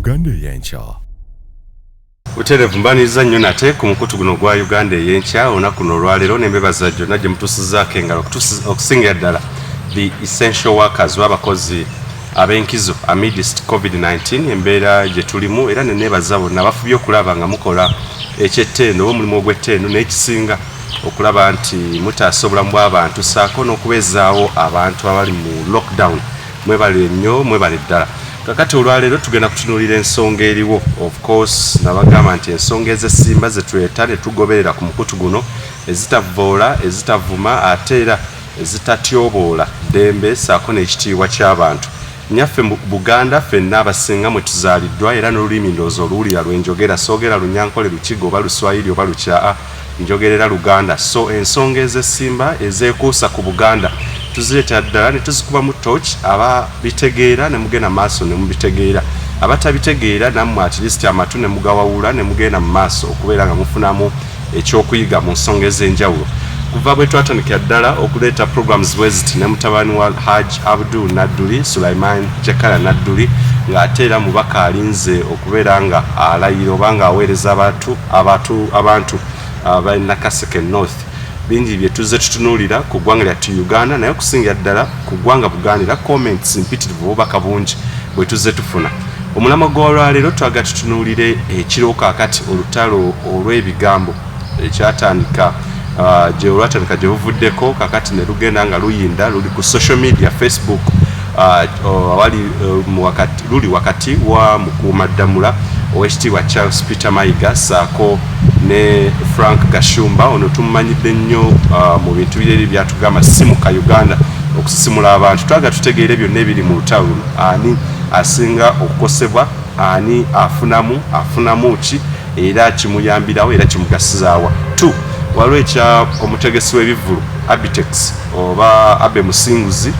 Uganda Eyenkya. Uterevu mbaniriza nnyo nate ku mukutu guno gwa Uganda Eyenkya olunaku luno olwaleero n'embebaza gyonna gye mutuusizaako engalo okusingira ddala the essential workers w'abakozi ab'enkizo amidst COVID-19 embeera gye tulimu era ne neebaza bonna bafubye okulaba nga mukola eky'ettendo omulimu ogw'ettendo n'ekisinga okulaba nti mutaasa obulamu bw'abantu saako n'okubeezaawo abantu abali mu lockdown. Mwebale nnyo, mwebale ddala. Kakati olwaleero tugenda kutunuulira ensonga eriwo. Of course nabagamba nti ensonga ez'essimba ze tuleeta ne tugoberera ku mukutu guno ezitavvoola, ezitavuma ate era ezitatyoboola ddembe saako n'ekitiibwa ky'abantu. Nnyaffe mu Buganda ffenna abasinga mwe tuzaaliddwa era n'olulimi ndowooza oluwulira lwenjogera soogera Lunyankole, Lukiga oba Luswayiri oba Lukyaa njogerera Luganda. So ensonga ez'essimba ezeekuusa ku Buganda tuzireeta ddala ne tuzikuba mu torch ababitegeera ne mugenda maaso ne mubitegeera, abatabitegeera nammwe at least amatu ne mugawawula ne mugenda mu maaso okubeera nga mufunamu ekyokuyiga mu nsonga ez'enjawulo. Kuva bwe twatandikira ddala okuleeta programs bweziti ne mutabani wa Hajj Abdul Nadduli, Sulaiman Jakala Nadduli ng'ate era mubaka alinze okubeera nga alayira oba nga aweereza abantu abalina Kaseke North. Bingi bye tuzze tutunuulira ku ggwanga lyattu Uganda naye okusingira ddala ku ggwanga Buganda era comments mpitirivu obubaka bungi bwe tuzze tufuna. Omulamwa gw'olwaleero twagala tutunuulire ekiro kaakati olutalo olw'ebigambo ekyatandika gye olwatandika gye buvuddeko kakati ne lugenda nga luyinda luli ku social media Facebook luli wakati wa mukuumaddamula ow'ekitiibwa Charles Peter Mayiga saako ne Frank Gashumba ono tumumanyidde nnyo mu bintu bireri byatugamba simuka Uganda okusisimula abantu. Twagala tutegeere byonna ebiri mu lutalo luno, ani asinga okukosebwa, ani afunamu ki era kimuyambirawo era kimugasizaawa. Waliwo ekya omutegesi w'ebivvulu Abitex oba Abe Musinguzi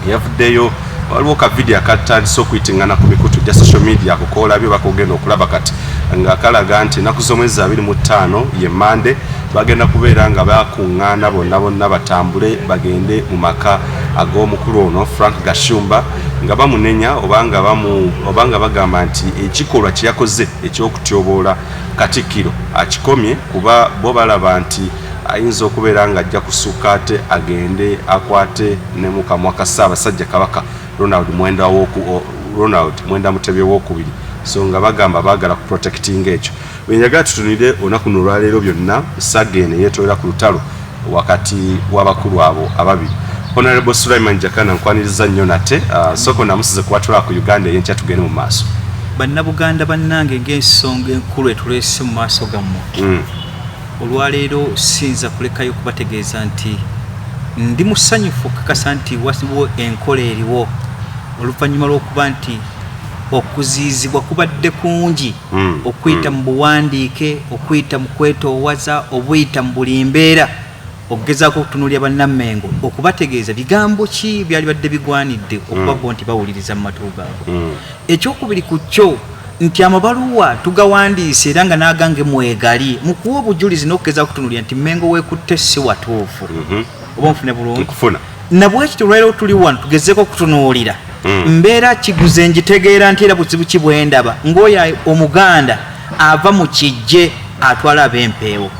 yavuddeyo. Waliwo ka video akatandise okuyitingana ku mikutu gya social media akukoola byo bakogenda okulaba kati nga kalaga nti ennaku z'omwezi 25 ye Mande bagenda kubeera nga bakuŋŋaana bonna batambule bagende mu maka ag'omukulu ono Frank Gashumba nga bamunenya oba nga bagamba nti ekikolwa kye yakoze ekyokutyoboola Katikkiro akikomye kuba bo balaba nti ayinza okubeera nga ajja kusukka ate agende akwate ne mukamwa ka Ssaabasajja Kabaka Ronald Mwenda Mutebi owookubiri. So nga bagamba baagala kuprotectinga ekyo. Wenjagala tutunire olunaku luno olwaleero byonna Sagene yeetolera ku lutalo wakati w'abakulu abo ababiri. Honorable Sulaiman Jakana nkwaniriza nnyo nate soko namusize kubatula ku Uganda Eyenkya tugende mu maaso. Bannabuganda bannange ng'ensonga enkulu etuleese mu maaso gammwe. Olwaleero sinza kulekayo kubategeeza nti ndi musanyufu okukakasa nti waliwo enkola eriwo oluvannyuma lw'okuba nti okuziizibwa kubadde kungi okuyita mu buwandiike, okuyita mu kwetoowaza, obuyita mu buli mbeera okugezaako okutunuulira bannamengo okubategeeza bigambo ki byali badde bigwanidde okubabo nti bawuliriza mu matu gaabwe. Ekyokubiri ku kyo nti amabaluwa tugawandiise era nga nagange mwegali mu kuwa obujulizi n'okugeza kutunuulira nti Mengo weekutte si watuufu oba nfune bulungi nabwekityo olwaleero tuli wano tugezeeko okutunuulira mbeera kiguze njitegeera nti era buzibu ki bwendaba ng'oyo Omuganda ava mu kijje atwala ab'empeewo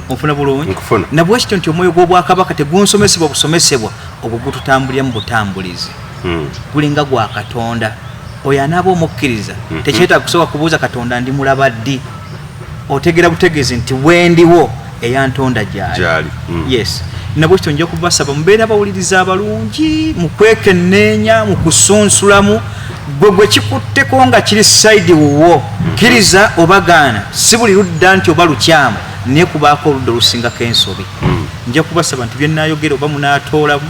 onfune bulungi nabwekityo nti omwoyo gw'Obwakabaka tegunsomesebwa busomesebwa ogwo gututambulira mu butambulizi gulinga gwa Katonda. Oyo anaaba omukkiriza tekyetaaga kusooka kubuuza Katonda ndi mulaba ddi, otegera butegeezi nti wendiwo eyantonda gyali. Yes, nabwekityo nja kubasaba mubeera bawuliriza abalungi mu kwekenneenya mu kusunsulamu gwe kikutteko nga kiri saidi wuwo kkiriza obagaana si buli ludda nti oba lukyamu naye kubaako oludda olusingako ensobi. Nja kubasaba nti byennaayogera oba munaatoolamu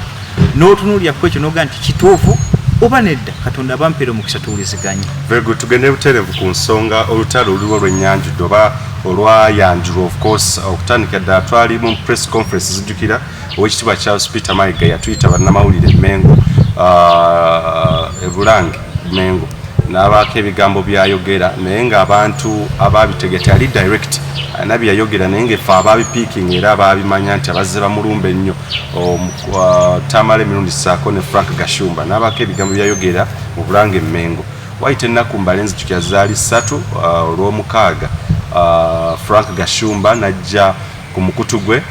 n'otunuulira ku ekyo n'ogaa nti kituufu oba nedda Katonda bampeera omukisa tuwuliziganye. Very good. Tugende butereevu ku nsonga olutalo oluliwo olw'ennyanjudde oba olwayanjulwa. Of course okutandika ddala twali mu press conference zijjukira ow'ekitiibwa Charles Peter Mayiga yatuyita bannamawulire Mengo Bulange Mengo n'abaako ebigambo byayogera naye ng'abantu abaabitegete ali direct nabi yayogera naye ng'effe abaabipiiking era abaabimanya nti abazze bamulumba ennyo tamala emirundi saako ne Frank Gashumba n'abaako ebigambo byayogera mu Bulange Mengo. waite ennaku mbalenzi tukyazaali 3 olw'omukaaga Frank Gashumba najja ku mukutu gwe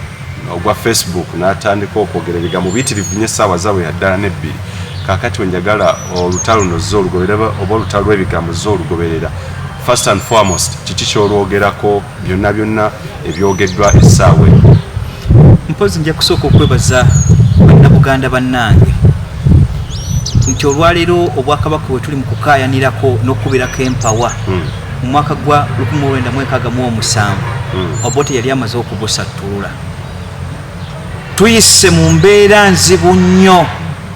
ogwa Facebook n'atandika okwogera ebigambo biyitirivu nnyo essaawa zaabwe yaddala n'ebbiri. Kaakati we njagala olutalo nozze olugoberera oba olutalo lw'ebigambo zze olugoberera. First and foremost, kiki kyolwogerako byonna ebyogeddwa essaawa eno? Mpozi nja kusooka okwebaza bannabuganda bannange nti olwaleero obwakabaka we tuli mu kukaayanirako n'okubirako empawa mu mwaka gwa 1967 Obote yali amaze okubusattulula. Tuyise mu mbeera nzibu nnyo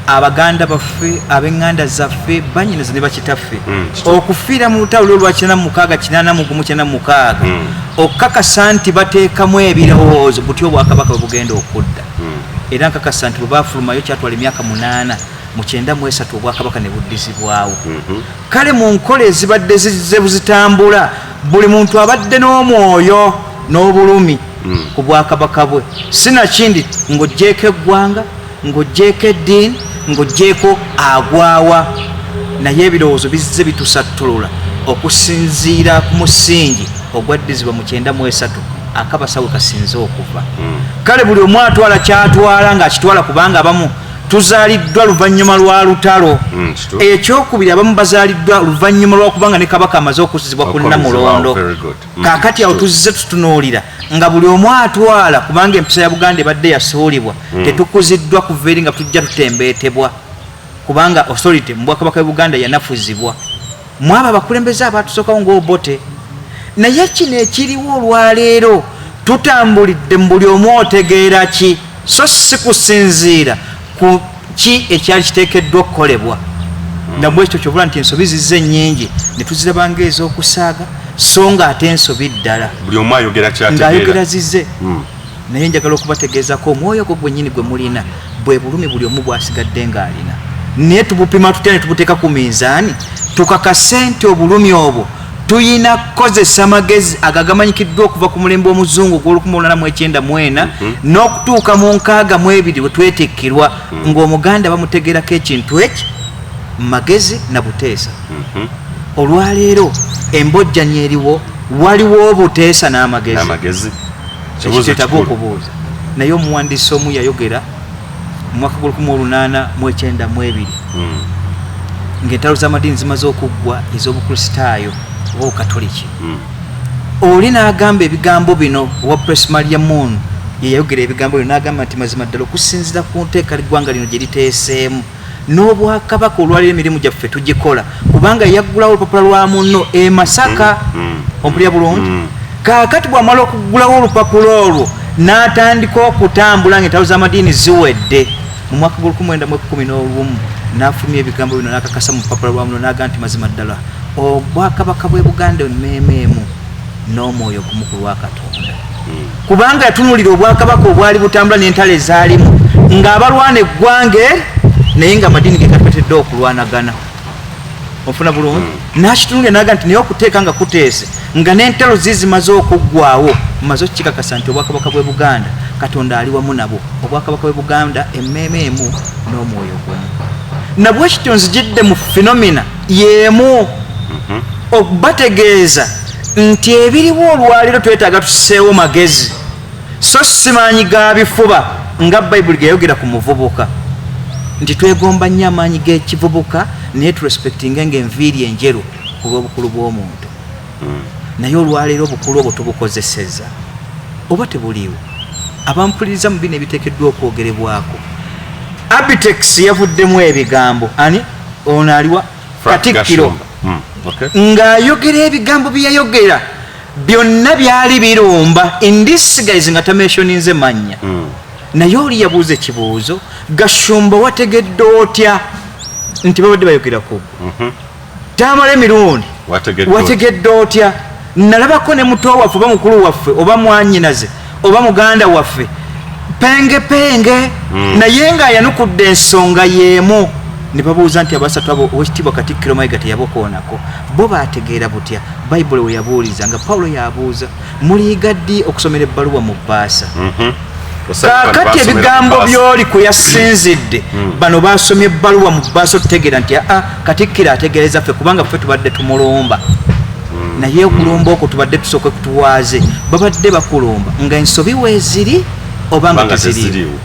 abaganda baffe ab'eŋŋanda zaffe bannyinaze ne bakitaffe okufiira mu lutalo lwa 1986 okukakasa nti bateekamu ebirowoozo butyo obwakabaka bwe bugenda okudda era nkakasa nti bwe baafulumayo kyatwala emyaka 8 mu 93 obwakabaka ne buddizibwawo. Kale mu nkola ezibadde zitambula buli muntu abadde n'omwoyo n'obulumi ku bwakabaka bwe sinakindi ng'oggyeko eggwanga ng'oggyeko eddiini ng'oggyeko agwawa naye ebirowoozo bizze bitusattulula okusinziira ku musingi ogwaddizibwa mu 93 akabasawo kasinze okuva. Kale buli omu atwala kyatwala ng'akitwala kubanga abamu tuzaaliddwa luvannyuma lwa lutalo ekyokubiri abamu bazaaliddwa luvannyuma lwakubanga ne kabaka amaze okusizibwa ku Namulondo. Kaakati awo tuzze tutunuulira nga buli omu atwala kubanga empisa ya Buganda ebadde yasuulibwa tetukuziddwa kuva eri nga tujja tutembeetebwa kubanga authority mu bwakabaka bwa Buganda yanafuzibwa mu abo abakulembeze abaatusookawo ng'Obote. Naye kino ekiriwo olwaleero tutambulidde mu buli omu otegeera ki so si kusinziira ku ki ekyali kiteekeddwa okukolebwa. Nabwe ekyo kyobula nti ensobi zizze ennyingi ne tuzirabanga ez'okusaaga so nga ate ensobi ddala buli omu ayogera kyategeera ng'ayogera zizze. Naye njagala okubategeezako omwoyo gwo gwennyini gwe mulina bwe bulumi buli omu bwasigadde ng'alina naye tubupima tutya ne tubuteeka ku minzaani tukakase nti obulumi obwo tuyina kukozesa amagezi agagamanyikiddwa okuva ku mulembe omuzungu gw'ol1994 n'okutuuka mu 62 bwe twetikkirwa ng'omuganda bamutegeerako ekintu eki magezi na buteesa. Olwaleero embojjanya eriwo waliwo obuteesa n'amagezi ekiteetaba okubuuza. Naye omuwandiisi omu yayogera mu mwaka gwa 1892 ng'entalo z'amadiini zimaze okuggwa ez'obukristaayo oba okatoliki. Oli n'agamba ebigambo bino owa Press Maria Moon ye yayogera ebigambo bino n'agamba nti mazima ddala okusinziira ku nteeka ggwanga lino gye liteeseemu n'obwakabaka olwaleero emirimu gyaffe tugikola kubanga yaggulawo olupapula lwa munno e Masaka ompulya bulungi. Kaakati bw'amala okuggulawo olupapula olwo n'atandika okutambula ng'entalo z'amadiini ziwedde mu mwaka gwa 1911 n'afulumya ebigambo bino n'akakasa mu lupapula lwa muno n'agamba nti mazima ddala obwakabaka bw'e Buganda mmeemeemu n'omwoyo gumu ku lwa Katonda kubanga yatunuulira obwakabaka obwali butambula n'entalo ezaalimu ng'abalwana eggwanga eri naye nga amadiini ge gatwetedde okulwanagana. Ofuna bulungi n'akitunuulira n'agamba nti naye okuteeka nga kuteese nga n'entalo zizimaze okuggwawo mumaze okukikakasa nti obwakabaka bw'e Buganda Katonda ali wamu nabo. Obwakabaka bw'e Buganda emmeemeemu n'omwoyo gumu. Nabwe kityo nzijidde mu phenomena y'emu okubategeeza nti ebiriwo olwaleero twetaaga tuseewo magezi so simaanyi ga bifuba nga Bayibuli gayogera ku muvubuka nti twegomba nnyo amaanyi g'ekivubuka naye turespectinga ng'enviiri enjeru ku lw'obukulu bw'omuntu. Naye olwaleero obukulu obwo tubukozesezza oba tebuliiwo. Abampuliriza mu bino ebiteekeddwa okwogerebwako. Abitex yavuddemu ebigambo ani ono aliwa Kattikiro ng'ayogera ebigambo bye yayogera byonna byali birumba in disguise nga tameshoninze mannya. Naye oli yabuuza ekibuuzo Gashumba wategedde otya nti babadde bayogerako tamala emirundi wategedde otya nalabako ne muto waffe oba mukulu waffe oba mwannyinaze oba muganda waffe penge naye nga yanukudde ensonga y'emu ne babuuza nti abasatu abo Oweekitiibwa Kattikiro Mayiga teyabokoonako bo baategeera butya Bayibuli we yabuuliza nga Pawulo yabuuza muliiga ddi okusomera ebbaluwa mu bbaasa kakati ebigambo byoli kuyasinzidde bano basomye ebbaluwa mu baaso tutegeera nti Katikkiro ategeereza ffe kubanga ffe tubadde tumulumba naye okulumba okwo tubadde tusooke kutuwaaze babadde bakulumba nga ensobi weeziri oba nga teziriiwo.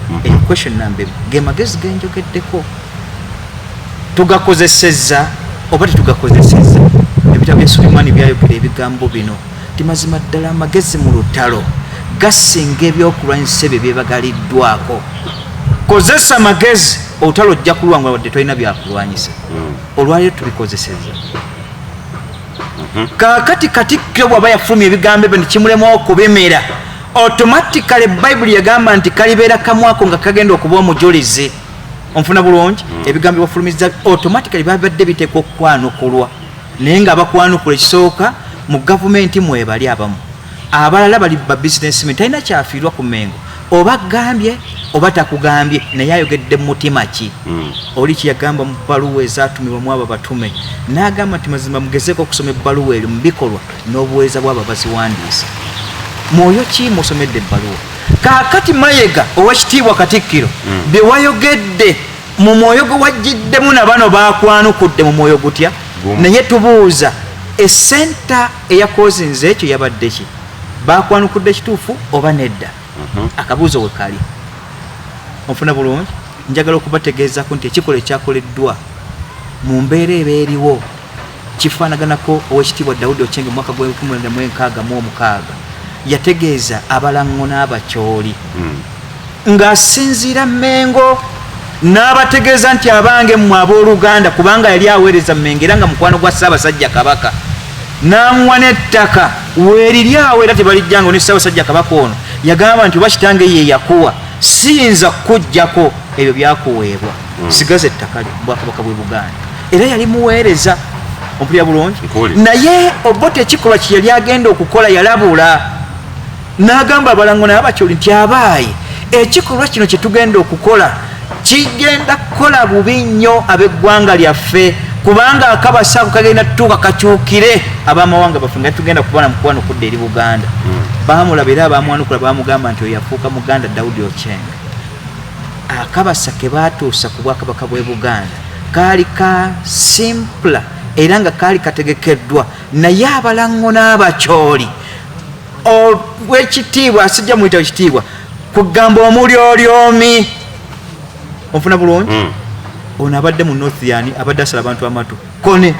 Question number ge magezi genjogeddeko tugakozesezza oba tetugakozesezza. Ebitabo bya Sulemaani byayogera ebigambo bino ti mazima ddala amagezi mu lutalo gasinga ebyokulwanyisa ebyo byebagaliddwako. Kozesa amagezi olutalo ojja kulwanga wadde tolina byakulwanyisa. Olwaliro tubikozesezza. Kaakati Katikkiro bw'aba yafulumya ebigambo ebyo nekimulema okubimira automatically Bayibuli yagamba nti kalibeera kamwako nga kagenda okuba omujulizi. Onfuna bulungi ebigambo byafulumiza automatically babadde biteekwa okukwanukulwa naye nga bakwanukula ekisooka mu gavumenti mwebali abamu abalala bali ba businessmen talina kyafiirwa ku Mengo oba gambye oba takugambye naye ayogedde mu mutima ki. Oli kiyagamba mu bbaluwa ezaatumibwamu abo batume n'agamba nti mazima mugezeeko okusoma ebbaluwa eryo mu bikolwa n'obuweereza bw'abo baziwandiisa. Mwoyo ki musomedde ebbaluwa? Kaakati Mayiga ow'ekitiibwa Katikkiro bye wayogedde mu mwoyo gwe wajjiddemu na bano baakwanukudde mu mwoyo gutya naye tubuuza essenta eyakozinze ekyo yabadde ki? Baakwanukudde kituufu oba nedda? Akabuuzo we kali. Onfuna bulungi? Njagala okubategeezako nti ekikolwa ekyakoleddwa mu mbeera eba eriwo kifaanaganako ow'ekitiibwa Daudi Okyenge mu mwaka gw'1966 yategeeza abalango n'abakyoli ng'asinziira Mengo n'abategeeza nti abange mmwe ab'Oluganda kubanga yali aweereza Mengo era nga mukwano gwa Ssaabasajja Kabaka n'amuwa n'ettaka weeriri awo era tebalijjango ne Ssaabasajja Kabaka ono yagamba nti oba kitange ye yakuwa siyinza kukuggyako ebyo byakuweebwa sigaza ettaka lye Bwakabaka bw'e Buganda era yali muweereza. Ompulira bulungi naye Obote ekikolwa kye yali agenda okukola yalabula n'agamba abalango n'abakyoli nti abaayi ekikolwa kino kye tugenda okukola kigenda kukola bubi nnyo ab'eggwanga lyaffe kubanga akabasa ako kagenda tutuuka kakyukire ab'amawanga baffe nga tugenda kubona mukwanukudde eri Buganda. Baamulaba era baamwanukula baamugamba nti oyo yafuuka Muganda Daudi Okyenge. Akabasa ke baatuusa ku Bwakabaka bw'e Buganda kaali ka simpula era nga kaali kategekeddwa naye abalango n'abakyoli ow'ekitiibwa asijja muyita ekitiibwa kugamba omulyolyomi. Onfuna bulungi? Ono abadde mu Northern abadde asala abantu amatu kone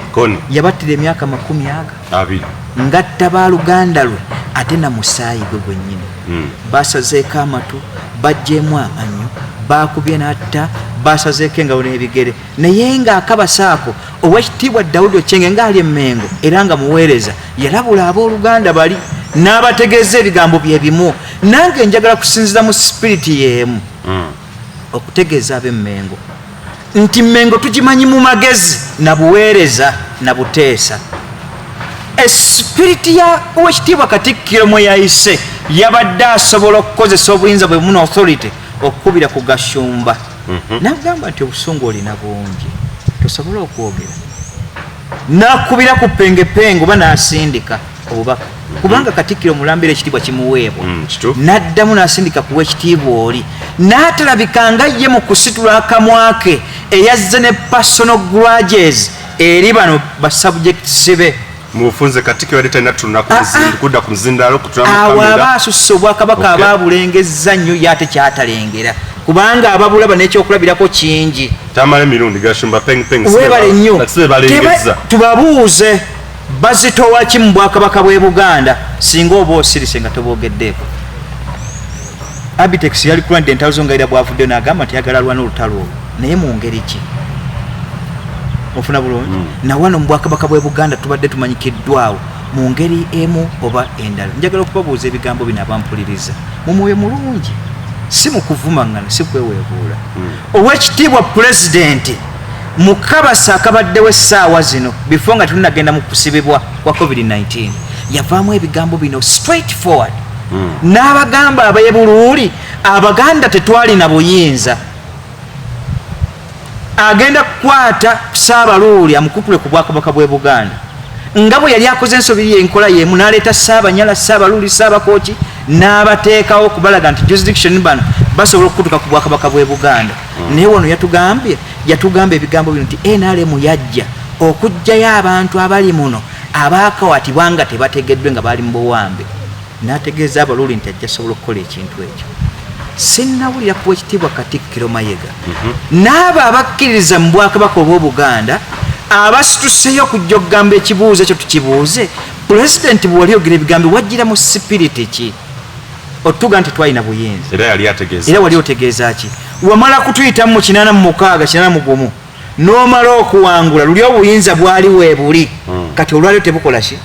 yabattira emyaka 20 ngatta baaluganda lwe ate na musaayi gwe gwennyini. Basazeeko amatu bajjeemu amannyo baakubye n'atta basazeeko engalo n'ebigere naye ng'akabasa ako ow'ekitiibwa Daudi Okyenge ng'ali e Mengo era nga muweereza yalabula ab'Oluganda bali n'abategeeza ebigambo bye bimu. Nange njagala kusinziza mu sipiriti y'emu okutegeeza ab'e Mengo nti Mengo tugimanyi mu magezi na buweereza na buteesa. Esipiriti ya ow'ekitiibwa Katikkiro mwe yayise yabadde asobola okukozesa obuyinza bwe bumu authority okukubira ku Gashumba n'agamba nti obusungu olina bungi tosobola okwogera n'akubira ku pengepenge oba n'asindika obubaka kubanga Katikkiro mulambira ekitiibwa kimuweebwa n'addamu n'asindika kuwa ekitiibwa oli n'atalabikanga ye mu kusitula akamwa ke eyazze ne personal grudges eri bano basubjects be mufunze Katikkiro yali talina kudda ku muzindalo awo aba asusse Obwakabaka abaabulengezza nnyo ye ate kyatalengera kubanga ababulaba n'ekyokulabirako kingi tamale mirundi Gashumba webale nnyo tubabuuze bazitowa ki mu Bwakabaka bw'e Buganda singa oba osirise nga toboogeddeeko. Abitex yali kulanda entalo nga era bwavuddeyo n'agamba nti yagala alwana olutalo olwo naye mu ngeri ki? Ofuna bulungi na wano mu Bwakabaka bw'e Buganda tubadde tumanyikiddwawo mu ngeri emu oba endala. Njagala okubabuuza ebigambo bino abampuliriza mu mwoyo mulungi si mu kuvumaŋŋana si kweweebuula. Ow'ekitiibwa pulezidenti mu kabasa akabaddewo essaawa zino before nga tunagenda mu kusibibwa kwa COVID-19 yavaamu ebigambo bino straight forward n'abagamba abeebuluuli Abaganda tetwalina buyinza agenda kukwata Ssaabaluuli amukutule ku Bwakabaka bw'e Buganda nga bwe yali akoze ensobi y'enkola y'emu n'aleeta Ssaabanyala Ssaabaluuli Ssaabakooki n'abateekawo okubalaga nti jurisdiction bano basobola okutuuka ku bwakabaka bw'e Buganda. Naye wano yatugamba ebigambo bino nti NRM yajja okuggyayo abantu abali muno abaakawatibwa nga tebategeddwe nga baali mu buwambe. N'ategeeza abaluli nti ajja sobola okukola ekintu ekyo. Sinnawulira ku Oweekitiibwa Katikkiro Mayiga n'abo abakkiririza mu bwakabaka obw'Obuganda abasituseyo okujja okugamba ekibuuzo ekyo tukibuuze. Pulezidenti bwe wali ogera ebigambo wajjira mu sipiriti ki otuga nti twalina buyinza era wali otegeeza ki wamala kutuyitamu mu 86 n'omala okuwangula luli obuyinza bwali weebuli kati olwaliro tebukola ki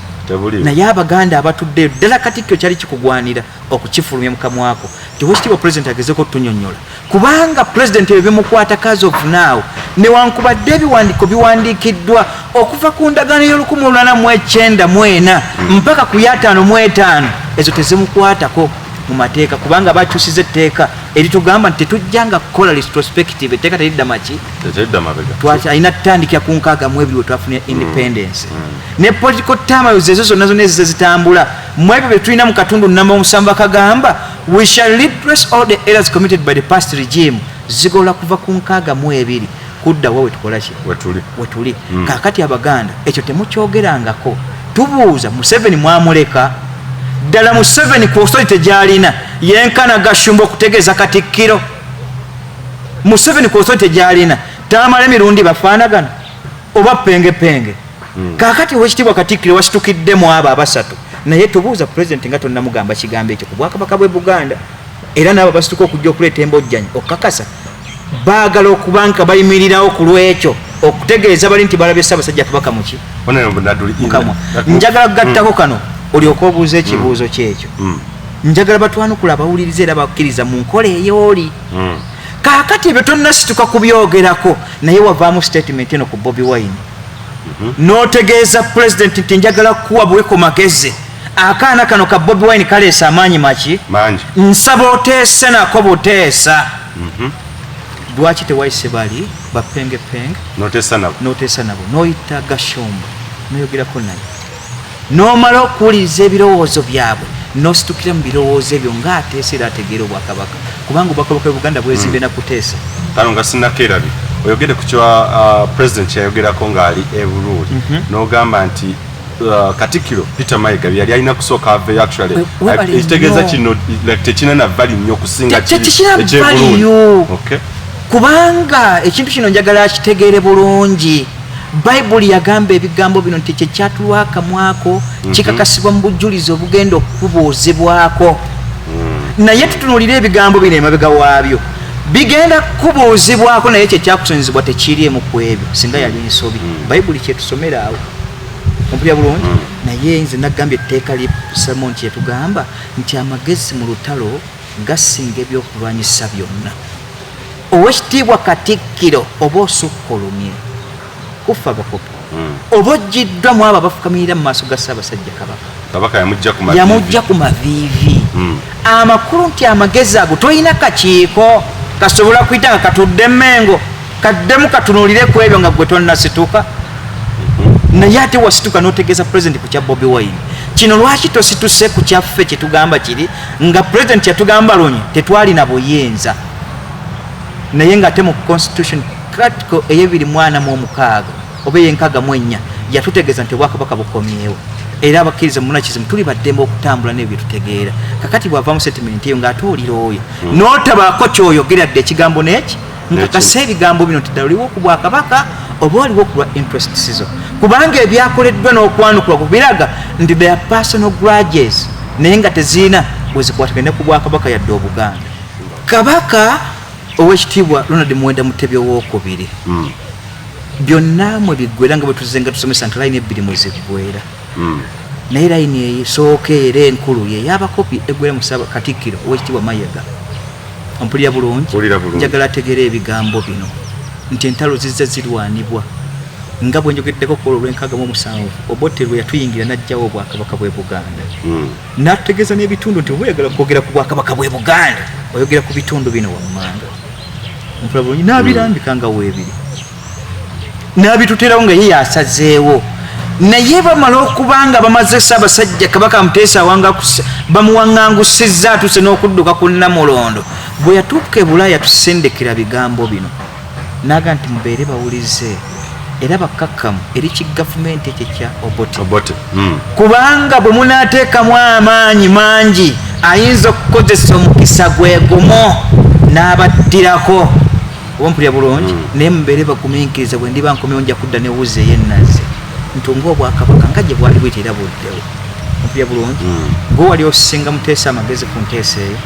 naye Abaganda abatuddeyo ddala Katikkiro kyali kikugwanira okukifulumya mu kamwako Oweekitiibwa Pulezidenti agezeko okutunyonnyola kubanga Pulezidenti ebyo bimukwata kazi of now newankubadde ebiwandiiko biwandiikiddwa okuva ku ndagaano y'O1894 mpaka ku ya55 ezo tezimukwatako mu mateeka kubanga bakyusiza etteeka eritugamba nti tetujjanga kukola retrospective etteeka teridda maki alina tutandikira ku 62 we twafunira independence ne political terms ezo zonna ezo zitambula mu ebyo bye tulina mu katundu namba 7 bakagamba we shall redress all the errors committed by the past regime zigola kuva ku 62 kuddawo wetukolaki wetuli kakati Abaganda ekyo temukyogerangako tubuuza Museveni mwamuleka ddala Museveni ku authority gy'alina yenkana Gashumba okutegeeza Katikkiro Museveni ku authority gy'alina tamala emirundi bafaanagana oba pengepenge kakati Oweekitiibwa Katikkiro wasitukiddemu abo abasatu naye tubuuza Pulezidenti nga tonnamugamba kigambo ekyo ku bwakabaka bw'e Buganda era n'abo basituka okujja okuleeta embojjanyi okukakasa baagala okubanka bayimirirawo ku lwekyo okutegeeza bali nti balabye Ssaabasajja Kabaka muki njagala kugattako kano olyoka obuuza ekibuuzo kyekyo njagala batwanukula abawuliriza era bakkiriza mu nkola eyooli kaakati ebyo tonnasituka kubyogerako naye wavaamu statement eno ku Bobi Wine n'otegeeza Pulezidenti nti njagala kuwa buweko magezi akaana kano ka Bobi Wine kaleesa amaanyi maki nsaba oteese nako buteesa lwaki tewayise bali bapengepenge noteesa nabo n'oyita Gashumba noyogerako naye n'omala okuwuliriza ebirowoozo byabwe n'ositukira mu birowoozo ebyo ng'ateesa era ategeera obwakabaka kubanga obwakabaka Buganda bwezimbe na kuteesa kano nga sinnakeerabi oyogere ku kya Pulezidenti yayogerako ng'ali e Buruuli n'ogamba nti Katikkiro Peter Mayiga yali alina kusooka aveyo actually ekitegeeza kino tekina na value nnyo okusinga eky'Eburuuli kubanga ekintu kino njagala akitegeere bulungi Bayibuli yagamba ebigambo bino nti kyekyatulwa akamwako kikakasibwa mu bujulizi obugenda okubuuzibwako naye tutunuulira ebigambo bino emabega waabyo bigenda kubuuzibwako naye kyekyakusonyezebwa tekiriemu ku ebyo singa yali ensobi Bayibuli kyetusomera awo ompulya bulungi naye nze nagambye etteeka lye Salomon kyetugamba nti amagezi mu lutalo gasinga ebyokulwanyisa byonna Oweekitiibwa Katikkiro oba osukkulumye kufa bakopi oba ojjiddwa mu abo abafukamirira mu maaso ga Ssaabasajja Kabaka yamujja ku maviivi amakulu nti amagezi ago tolina kakiiko kasobola kuyita nga katudde Mengo kaddemu katunuulire ku ebyo nga gwe tonnasituka naye ate wasituka n'otegeeza Pulezidenti ku kya Bobi Wine kino lwaki tosituse ku kyaffe kyetugamba kiri nga Pulezidenti yatugamba lunyi tetwalina buyinza naye ng'ate mu constitution article ey'246 oba ey'64 yatutegeeza nti obwakabaka bukomyewo era abakkiriza mu munakizimu tuli baddembe okutambula n'ebyo tutegeera kakati bwavaamu sentiment eyo ng'ate olira oyo n'otabaako kyoyogeradde ekigambo n'eki nkakasa ebigambo bino nti ddala oliwo ku bwakabaka oba oliwo ku lwa interest sizo kubanga ebyakoleddwa n'okwanukula kubiraga nti their personal grudges naye nga teziina wezikwatagane ku bwakabaka yadde Obuganda Kabaka Oweekitiibwa Ronald Muwenda Mutebi owookubiri byonna mwe biggwera nga bwe tuzze nga tusomesa nti layini 2 mwe ziggwera naye layini esooka era enkulu ye y'abakopi eggwera mu Katikkiro Oweekitiibwa Mayiga ompulira bulungi njagala ategeera ebigambo bino nti entalo zizza zirwanibwa nga bwe njogeddeko ku Olw'67 Obote lwe yatuyingira n'ajjawo obwakabaka bw'e Buganda n'atutegeeza n'ebitundu nti bweyagala kwogera ku bwakabaka bw'e Buganda oyogera ku bitundu bino wammanga mpulira bulungi n'abirambika nga weebiri n'abituteerawo nga ye yasazeewo naye bamala okubanga bamaze Ssaabasajja Kabaka Muteesa bamuwaŋŋangusizza atuse n'okudduka ku Namulondo bwe yatuuka e Bulaaya tusendekera bigambo bino naga nti mubeere bawulize era bakkakkamu eri kigavumenti ekyo kya Obote kubanga bwe munaateekamu amaanyi mangi ayinza okukozesa omukisa gwe gumu n'abaddirako oba mpulira bulungi naye mubeere bagumiikiriza bwe ndiba nkomyewo nja kudda newuzi ey'ennazi ntunga Obwakabaka nga gye bwali bwitera buddewo mpulira bulungi gwewali osinga Muteesa amagezi ku nteesa eyo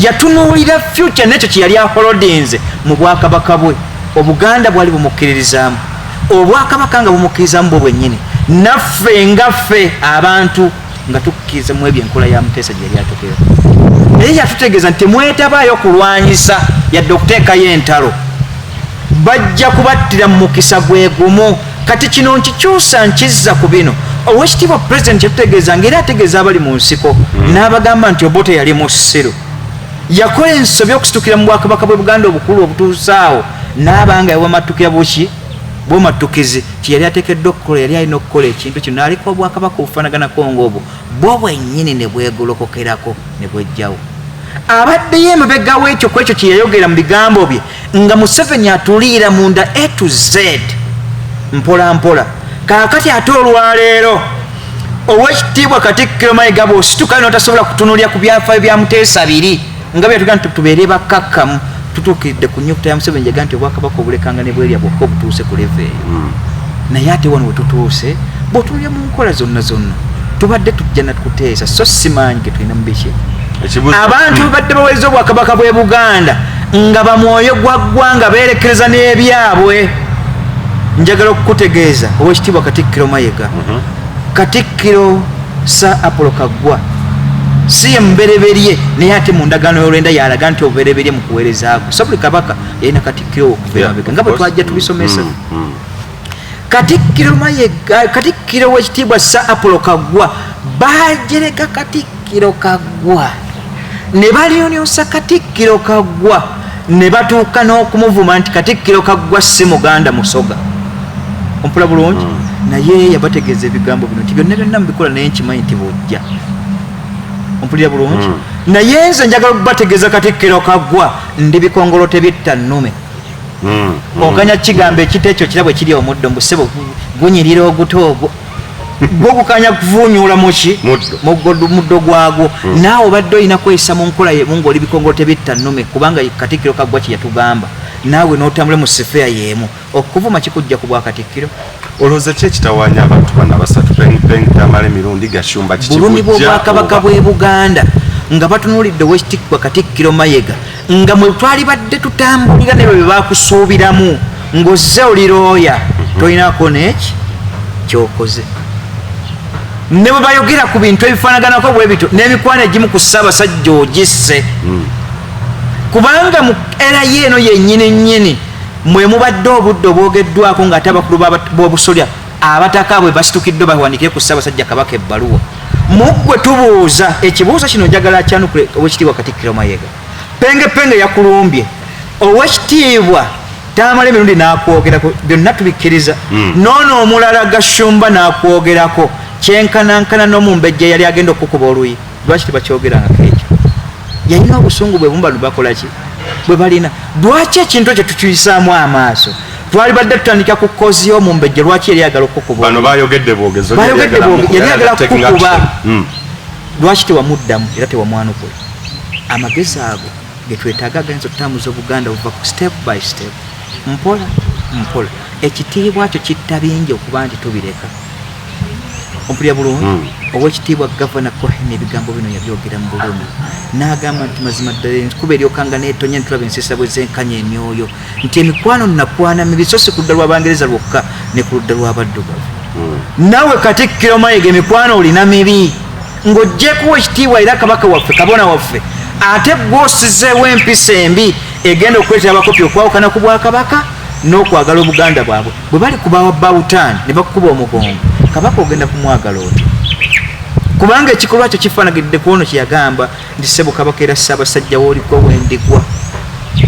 yatunuulira future nekyo kye yali aholodinze mu Bwakabaka bwe Obuganda bwali bumukkiririzaamu Obwakabaka nga bumukkiririzaamu bwe bwennyini naffe ngaffe abantu nga tukkiriza mu ebyo enkola ya Muteesa gye yali atokera naye yatutegeeza nti temwetabaayo kulwanyisa yadde okuteekayo entalo bajja kubattira mu mukisa gwe gumu kati kino nkikyusa nkizza ku bino Oweekitiibwa Pulezidenti yatutegeeza ng'era ategeeza abali mu nsiko n'abagamba nti Obote yali musiru yakola ensobi okusitukira mu Bwakabaka bwe Buganda obukulu obutuusaawo n'abanga yawamattukira buki bw'omattukizi kye yali ateekeddwa okukola yali alina okukola ekintu kino n'aleka Obwakabaka obufaanaganako ng'obwo bwo bwennyini ne bwegolokokerako ne bwejjawo abaddeyo emabega w'ekyo ku ekyo kye yayogera mu bigambo bye nga Museveni atuliira munda A to Z mpola mpola kaakati ate olwaleero Oweekitiibwa Katikkiro Mayiga bw'osituka n'otasobola kutunuulira ku byafaayo bya Muteesa biri nga byatuga nti tubeere bakkakkamu tutuukiridde ku nnyukuta ya Museveni jaga nti Obwakabaka obulekanga ne bwerya bwokka obutuuse ku leve eyo naye ate wano we tutuuse bw'otuulira mu nkola zonna zonna tubadde tujja natukuteesa so simaanyi ge tulina mu biki abantu babadde baweza Obwakabaka bw'e Buganda nga bamwoyo gwa ggwanga beerekereza n'ebyabwe njagala okukutegeeza Oweekitiibwa Katikkiro Mayiga Katikkiro Sir Apollo Kaggwa si ye mubereberye naye ate mu ndagaano y'olwenda yalaga nti obubereberye mu kuweerezaako so buli kabaka yalina Katikkiro okuva emabega nga bwe twajja tubisomesa Katikkiro Mayiga Katikkiro Oweekitiibwa Sir Apollo Kaggwa baajereka Katikkiro Kaggwa ne balyonyosa Katikkiro Kaggwa ne batuuka n'okumuvuma nti Katikkiro Kaggwa si Muganda Musoga ompula bulungi naye yabategeeza ebigambo bino nti byonna byonna mubikola naye nkimanyi nti bujja ompulira bulungi naye nze njagala okubategeeza Katikkiro Kaggwa ndi bikongolote bitta nnume oganya kigambo ekita ekyo kirabwe kiri omuddo mbusebo gunyirira oguto ogwo gwogukanya kuvunyula muki muddo gwagwo naawe obadde olina kweyisa mu nkola yemu ng'oli bikongolote bitta nnume kubanga Katikkiro Kaggwa kye yatugamba naawe n'otambule mu sifeya y'emu okuvuma kikujja ku bwa Katikkiro olowooza ki ekitawaanya abantu bana basatu tamala emirundi Gashumba bulumi bw'Obwakabaka bw'e Buganda nga batunuulidde Oweekitiibwa Katikkiro Mayiga nga mwe twali badde tutambulira nebyo bye baakusuubiramu ng'ozze oli looya tolinaako n'eki kyokoze ne bwe bayogera ku bintu ebifaanaganako bwe bityo n'emikwano egimu ku Ssaabasajja ogisse kubanga mu era yeeno yennyini nnyini mwe mubadde obudde obwogeddwako ng'ate abakulu b'obusolya abataka bwe basitukiddwe bawandiikire ku Ssaabasajja Kabaka ebbaluwa muggwe tubuuza ekibuuzo kino njagala kyanukule Oweekitiibwa Katikkiro Mayiga penge yakulumbye Oweekitiibwa tamala emirundi n'akwogerako byonna tubikkiriza noono omulala Gashumba n'akwogerako kyenkanankana n'omumbejja yali agenda okukuba oluyi lwaki tebakyogerangako ekyo yalina obusungu bwe bumu bano bakola ki bwe balina lwaki ekintu ekyo tukiyisaamu amaaso twali badde tutandika ku kkoozi y'omumbejja lwaki yali ayagala okukuba bano bayogedde bwogezo yali ayagala kukuba lwaki tewamuddamu era tewamwanukula amagezi ago ge twetaaga agayinza okutambuza Obuganda buva ku step by step mpola mpola ekitiibwa kyo kitta bingi okuba nti tubireka ompulira bulungi Oweekitiibwa Gavana Cohen ebigambo bino yabyogera mu bulumi n'agamba nti mazima ddala enkuba eryokanga neetonya ntulaba ensisa bwe zenkanya emyoyo nti emikwano nakwana mibi so si ku ludda lw'Abangereza lwokka ne ku ludda lw'Abaddugavu nawe Katikkiro Mayiga emikwano olina mibi ng'oggyeko Oweekitiibwa era Kabaka waffe Kabona waffe ate gw'osizeewo empisa embi egenda okuleetera abakopi okwawukana ku Bwakabaka n'okwagala Obuganda bwabwe bwe bali kubawa bawutaani ne bakukuba omugongo Kabaka ogenda kumwagala otyo kubanga ekikolwa kyo kifaanagidde ku ono kye yagamba nti ssebo Kabaka era Ssaabasajja w'oliko wendigwa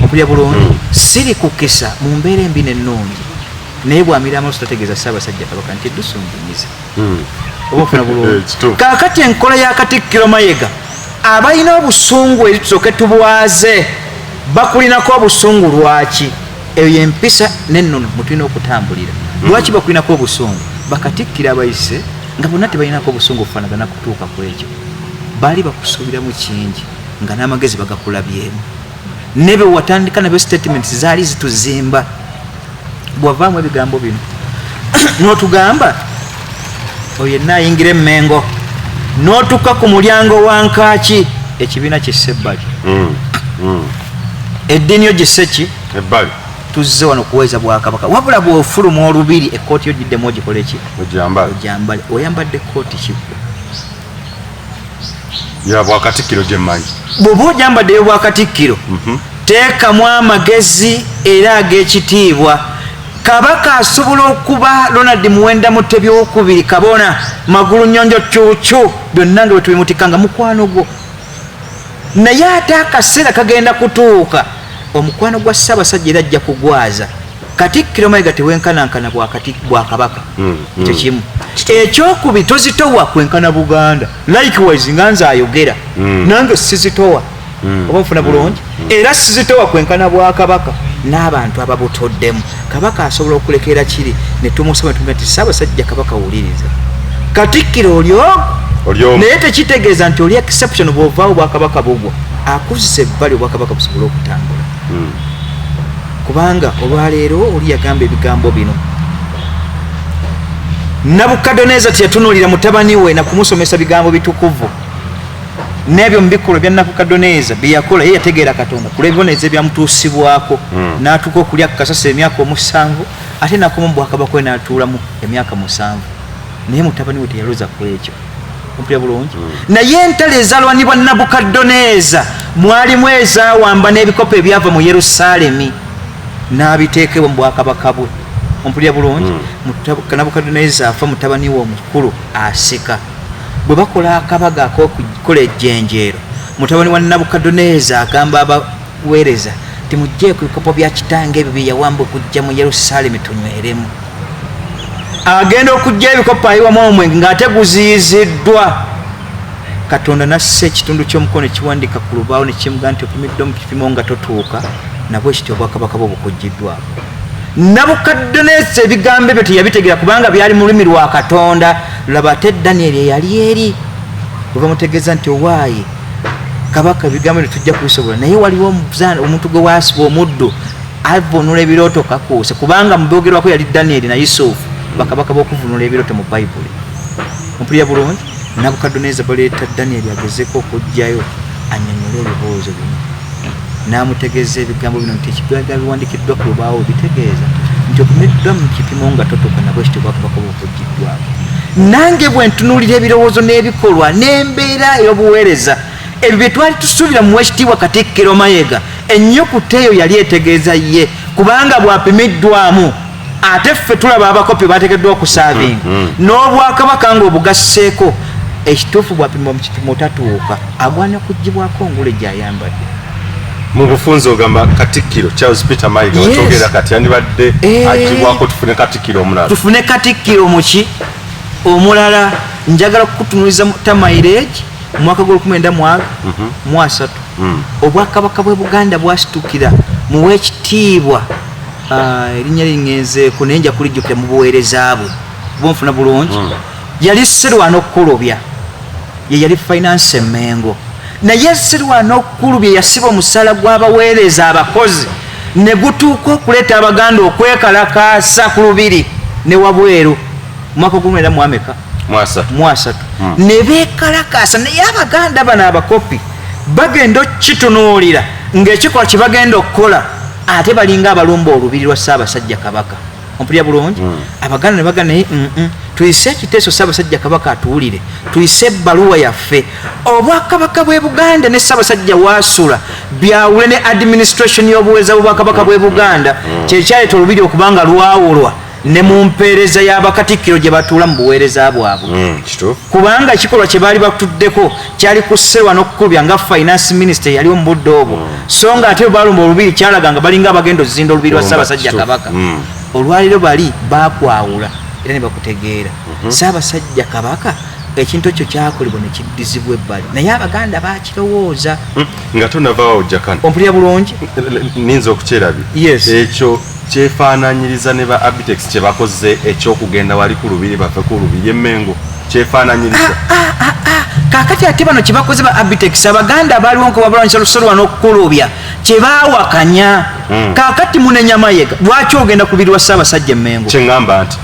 okulya bulungi siri kukisa mu mbeera embi n'ennungi naye bwamira amaaso tategeeza Ssaabasajja Kabaka nti eddusungumiza oba ofuna bulungi. Kaakati enkola ya Katikkiro Mayiga abalina obusungu eri tusooke tubwaze bakulinako obusungu lwaki? Eyo yempisa nennono mutulina okutambulira. Lwaki bakulinako obusungu? Bakatikkiro abayise nga bonna tebalinako obusungu obufaanagana kutuuka ku ekyo. Baali bakusuubiramu kingi nga n'amagezi bagakulabyemu. Ne be watandika nabyo statements zaali zituzimba. Bwavaamu ebigambo bino n'otugamba oyo yenna ayingira Mengo n'otuka ku mulyango wa Nkaaki ekibiina ky'Ebbali eddiini yo giseki ebbali tuzze wano kuweeza Bwakabaka wabula bw'ofuluma olubiri ekkooti yo giddemu ogikola eki ogyambale oyambadde ekkooti kigwe ya Bwakatikkiro gye mmanyi bw'oba ogyambadde yo Bwakatikkiro teekamu amagezi era ag'ekitiibwa. Kabaka asobola okuba Ronald Muwenda Mutebi owookubiri Kabona Magulu Nnyonjo Cuucu byonna nga bwe tubimutikanga mukwano gwo, naye ate akaseera kagenda kutuuka omukwano gwa Ssaabasajja era ajja kugwaza. Katikkiro Mayiga tewenkanankana Bwakabaka ekyo kimu. Ekyokubiri tozitowa kwenkana Buganda likewise nga nze ayogera nange sizitowa oba nfuna bulungi era sizitowa kwenkana Bwakabaka n'abantu ababutoddemu. Kabaka asobola okulekera kiri ne tumusoma tumga nti Ssaabasajja Kabaka wuliriza Katikkiro olyo naye tekitegeeza nti oli exception bw'ovaawo Bwakabaka bugwa akuzisa ebbali Obwakabaka busobola okutambula kubanga olwaleero oli yagamba ebigambo bino. Nabukadoneza teyatunuulira mutabani we na kumusomesa bigambo bitukuvu n'ebyo mu bikolwa bya Nabukadoneza bye yakola ye yategeera Katonda ku lw'ebibonerezo ebyamutuusibwako n'atuuka okulya ku kasasa emyaka 7 ate nakoma mu Bwakabaka we n'atuulamu emyaka 7 naye mutabani we teyaloza ku ekyo ompulira bulungi. Naye entalo ezaalwanibwa Nabukadoneza mwalimu ezaawamba n'ebikopo ebyava mu Yerusaalemi n'abiteekebwa mu Bwakabaka bwe ompulira bulungi. Nabukadoneza afa mutabani we omukulu asika bwe bakola akabaga ak'okukola ejjenjeero mutabani wa Nabukadoneza agamba abaweereza timugjeeku ebikopo bya kitange ebyo bye yawamba okujja mu Yerusaalemi tunyweremu. Agenda okujja ebikopo ayiwamu omwenge ng'ate guziyiziddwa. Katonda nasse ekitundu ky'omukono ekiwandika ku lubaawo ne kimuga nti opimidde mu kipimo nga totuuka nabwe ekityo Obwakabaka bwe bukujjiddwako. Nabukadoneza ebigambo ebyo teyabitegeera kubanga byali mu lulimi lwa Katonda. Laba ate Daniel eyali eri bwe bamutegeeza nti owaaye Kabaka ebigambo ebyo tujja kubisobola naye waliwo omuntu gwe waasiba omuddu avunula ebirooto kakuuse kubanga mu byogerwako yali Daniel na Yusufu bakabaka b'okuvunula ebirooto mu Bayibuli. Ompulira bulungi. Nabukadoneza baleeta Daniel agezeeko okujjayo annyonnyole ebibuuzo bino n'amutegeeza ebigambo bino nti ekigambo biwandikiddwa ku lubaawo bitegeeza nti opumiddwa mu kipimo nga totuuka nabwe ekityo Bwakabaka bw'okujjiddwako. Nange bwe ntunuulira ebirowoozo n'ebikolwa n'embeera ey'obuweereza ebyo bye twali tusuubira mu Weekitiibwa Katikkiro Mayiga ennyukuta eyo yali etegeeza ye kubanga bwapimiddwamu ate ffe tulaba abakopi bateekeddwa okusaavinga n'Obwakabaka ng'obugasseeko ekituufu bwapimibwa mu kipimo tatuuka agwana kuggyibwako ngule gy'ayambadde. mu bufunze ogamba Katikkiro Charles Peter Mayiga watogera kati yandibadde aggyibwako tufune Katikkiro omulala. Tufune Katikkiro muki omulala. Njagala kukutunuliza Tamairage mu mwaka gw'1923 Obwakabaka bw'e Buganda bwasitukira mu Weekitiibwa erinnya liŋŋenzeeko naye nja kulijjukira mu buweereza bwe bunfuna bulungi. Yali Sserwana Okkulubya ye yali finance Mengo naye Sserwana Okkulubya yasiba omusaala gw'abaweereza abakozi ne gutuuka okuleeta Abaganda okwekalakaasa ku lubiri ne wabweru mwaka gumwenda mwasatu ne beekalakaasa naye Abaganda bano abakopi bagenda okitunuulira ng'ekikolwa kye bagenda okukola ate balinga abalumba olubiri lwa Ssaabasajja Kabaka. Ompulira bulungi. Abaganda ne bagana naye tuyise ekiteeso Ssaabasajja Kabaka atuwulire tuyise ebbaluwa yaffe. Obwakabaka bw'e Buganda ne Ssaabasajja waasula byawule ne administration y'obuweereza bw'Obwakabaka bw'e Buganda kyekyaleeta olubiri okubanga lwawulwa ne mu mpeereza y'Abakatikkiro gye batuula mu buweereza bwabwe kubanga ekikolwa kye baali batuddeko kyali ku Sserwana Okkulubya nga finance minister yali mu budde obwo so nga ate baalumba olubiri kyalaga nga balinga abagenda ozizinda olubiri lwa Ssaabasajja Kabaka. olwaliro bali bakwawula era ne bakutegeera Ssaabasajja Kabaka ekintu ekyo kyakolebwa ne kiddizibwa ebbali naye Abaganda baakirowooza nga tonavaawo ojjakana ompulira bulungi ninza okukyerabye ekyo kyefaananyiriza ne ba Abitex kye bakoze ekyokugenda wali ku lubiri bave ku lubiri e Mengo kyefaananyiriza kaakati ate bano kye bakoze ba Abitex Abaganda abaaliwo nko babalwanyisa lusolwa n'okukulubya kye baawakanya kaakati Munenya Mayiga lwaki ogenda ku lubiri lwa Ssaabasajja Mengo kye ŋŋamba nti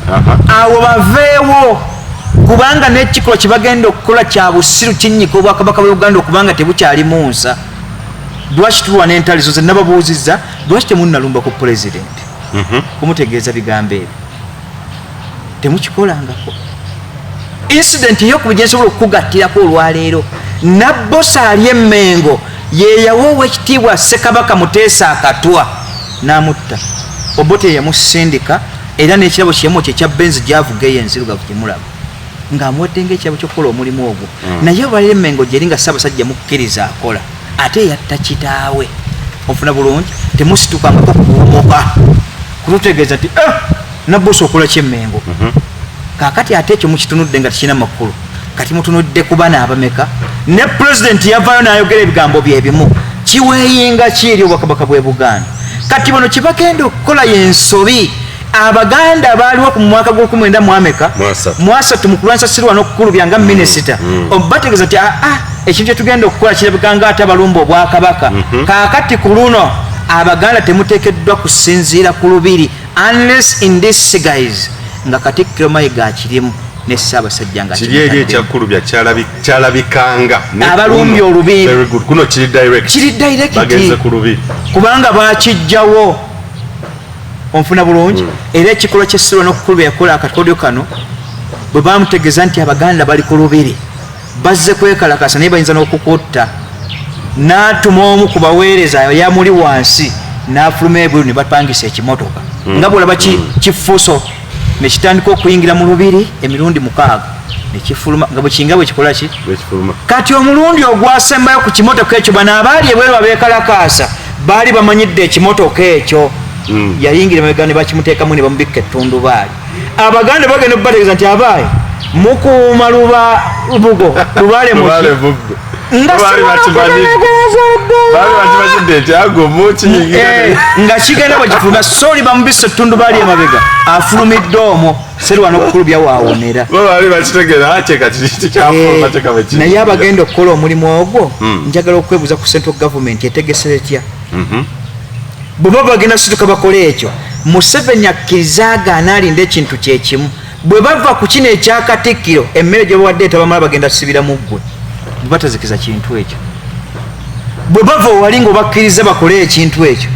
awo baveewo kubanga n'ekikolwa kye bagenda okukola kya busiru kinnyika Obwakabaka bwa Uganda okubanga tebukyali mu nsa lwaki tulwa n'entalizo ze nababuuzizza lwaki temunnalumba ku pulezidenti kumutegeeza bigambo ebyo temukikolangako incident ey'okubijja nsobola okukugattirako olwaleero nabbosa ali e Mengo ye yawa Oweekitiibwa Ssekabaka Muteesa Akatwa n'amutta Obote yamusindika era n'ekirabo kyemu kye kya benzi gy'avuga eyo enzirugavu gyemulaba ng'amuwadde ng'ekirabo ky'okukola omulimu ogwo naye olwaleero e Mengo gyeri nga Ssaabasajja mukkiriza akola ate yatta kitaawe ofuna bulungi temusitukangako kuwumuka kututegeeza nti nabbosa okola kye Mengo kaakati ate ekyo mukitunudde nga tekirina makulu kati mutunudde ku bana abameka ne pulezidenti yavaayo n'ayogera ebigambo bye bimu kiweeyinga ki eri Obwakabaka bw'e Buganda kati bano kye bagenda okukola y'ensobi Abaganda baaliwo ku mwaka gw'okumwenda mwameka mwasatu mu kulwanyisa sirwa n'okukulubya nga minisita obategeeza nti ekintu kye tugenda okukola kirabika nga ate abalumba Obwakabaka kaakati ku luno Abaganda temuteekeddwa kusinziira ku lubiri unless in this guys nga Kattikiro Mayiga akirimu ne Ssaabasajja nga kiri eri ekyakulubya kyalabikanga abalumbye olubiri kuno kiri direct bagenze ku lubiri kubanga baakijjawo onfuna bulungi era ekikolwa ky'essirwa n'okukulubya yakola akakodyo kano bwe bamutegeeza nti Abaganda bali ku lubiri bazze kwekalakasa naye bayinza n'okukutta n'atuma omu ku baweereza yamuli wansi n'afuluma ebweru ne bapangisa ekimotoka nga bwolaba kifuuso nekitandika okuyingira mu lubiri emirundi 6 nekifuluma nga bwekinga bwe kikola ki kati omulundi ogwasembayo ku kimotoka ekyo bano abaali ebweru babeekalakaasa baali bamanyidde ekimotoka ekyo yayingira mabega ne bakimuteekamu ne bamubikka ettundubaali Abaganda bagenda okubategeeza nti abaayi mukuuma bugo lubaale nga kigenda bwekifuluma soli bamubisa ettundubaali emabega afulumidde omwo serwa n'okukulubya waawonera naye abagenda okukola omulimu ogwo njagala okwebuuza ku central government etegese etya bwe baba bagenda situka bakole ekyo Museveni akkiriza agaana alinda ekintu kyekimu bwe bava ku kino ekya Katikkiro emmere gye bawadde etabamala bagenda sibira mu ggwe bwe batazikiza kintu ekyo bwe bava owali ng'obakkiriza bakole ekintu ekyo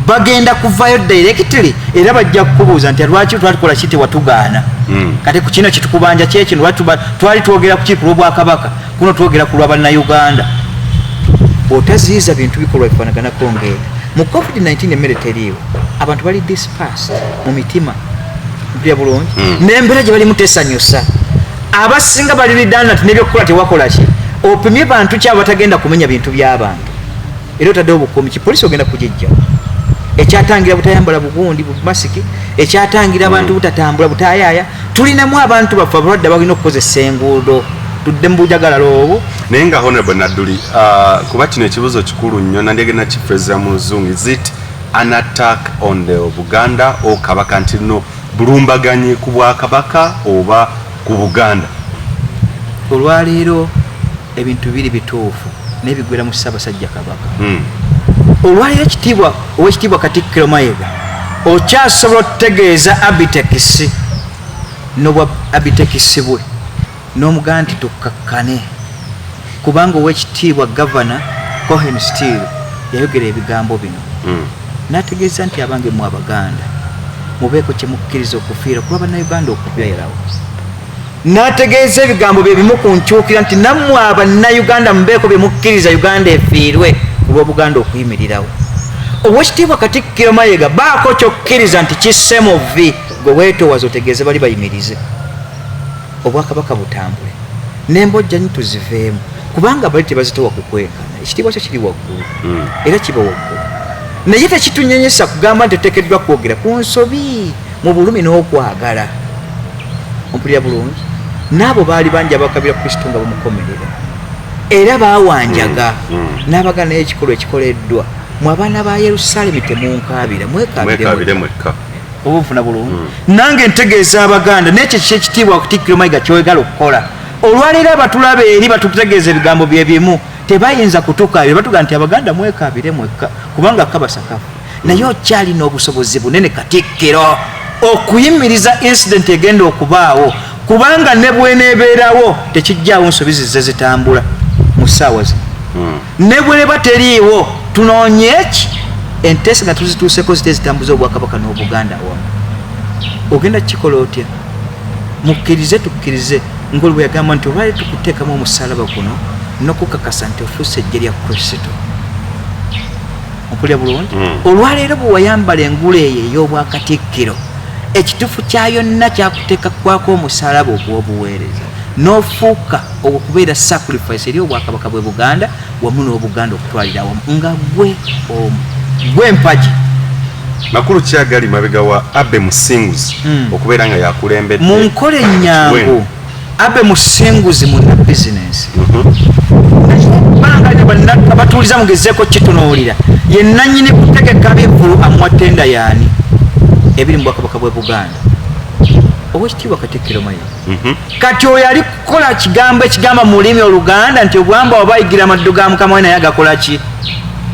bagenda kuvayo directly era bajja kukubuuza nti lwaki twalikola kiti watugaana kati ku kino kitukubanja kyekino twali twogera ku kiri ku lw'Obwakabaka kuno twogera ku lw'Abannayuganda otaziyiza bintu bikolwa bifaanaganako ng'era mu COVID-19 emmere teriiwo abantu bali dispersed mu mitima mpulira bulungi n'embeera gye balimu tesanyusa abasinga bali lidana nti n'ebyokukola tewakola ki opimye bantu ki abatagenda kumenya bintu by'abantu era otaddewo bukuumi kipoliisi ogenda kugijja ekyatangira butayambala bugundi masiki ekyatangira abantu butatambula butayaaya tulinamu abantu baffe abalwadde balina okukozesa enguudo tudde mu bujagalalo obwo naye nga honorable Nadduli kuba kino ekibuzo kikulu nnyo nandyegenda kifeeza mu luzungu is it an attack on the Buganda o Kabaka nti no bulumbaganyi ku Bwakabaka oba ku Buganda olwaleero ebintu biri bituufu n'ebigwera mu Ssaabasajja Kabaka olwaleero Oweekitiibwa Kattikiro Mayiga okyasobola okutegeeza Abitex n'obwa Abitex bwe n'omugaa nti tukkakkane kubanga Oweekitiibwa Gavana Cohen Steele yayogera ebigambo bino n'ategeeza nti abange mu Abaganda mubeeko kye mukkiriza okufiira kuba Bannayuganda okubyayirawo n'ategeeza ebigambo bye bimu ku nkyukira nti nammwe Abannayuganda mubeeko bye mukkiriza Uganda efiirwe kulwa Buganda okuyimirirawo Oweekitiibwa Kattikiro Mayiga baako kyokkiriza nti kisse mu vvi gwe weetoowaza otegeeze bali bayimirize Obwakabaka butambule n'embojjanyi tuziveemu kubanga bali tebazitowa kukwekana ekitiibwa kyo kiri waggulu era kiba waggulu naye tekitunyenyesa kugamba nti oteekeddwa kwogera ku nsobi mu bulumi n'okwagala. Ompulira bulungi, n'abo baali bangi abakabira Kristo nga bamukomerera era baawanjaga n'abagana naye ekikolwa ekikoleddwa mu abaana ba Yerusaalemi temunkabira mwekabire mwekka oba nfuna bulungi. Nange ntegeeza Abaganda n'ekyo kyekitiibwa Kattikiro Mayiga ky'oyagala okukola. Olwaleero abatulaba eri batutegeeza ebigambo bye bimu tebayinza kutukaabira, batuga nti Abaganda mwekabire mwekka kubanga kabasa kafu. Naye okyalina obusobozi bunene Katikkiro okuyimiriza incident egenda okubaawo, kubanga ne bweneebeerawo tekijjaawo nsobi zizze zitambula mu ssaawa zino. Ne bweba teriiwo tunoonye eki enteesa nga tuzituuseko zitezitambuza Obwakabaka n'Obuganda wamu. Ogenda kikola otya? Mukkirize tukkirize ng'oli bwe yagamba nti olwali tukuteekamu omusalaba guno n'okukakasa nti ofuuse ejje lya Kristo. Ompulira bulungi? Olwaleero bwe wayambala engulu eyo ey'Obwakatikkiro, ekituufu kya yonna kyakuteeka kwako omusalaba ogw'obuweereza n'ofuuka okubeera sacrifice eri Obwakabaka bw'e Buganda wamu n'Obuganda okutwalira awamu nga gwe mpagi. Makulu kyagali mabega wa Abe Musinguzi okubeera nga yakulembedde mu nkola ennyangu. Abe Musinguzi munna bizinensi abatuuliza mugezeeko kitunuulira ye nannyini kutegeka bivulu amuwa tenda yaani ebiri mu Bwakabaka bw'e Buganda. Oweekitiibwa Katikkiro Mayiga kati oyo ali kukola kigambo ekigamba mu lulimi Oluganda nti obwamba obayigira amaddu ga Mukama we naye agakola ki?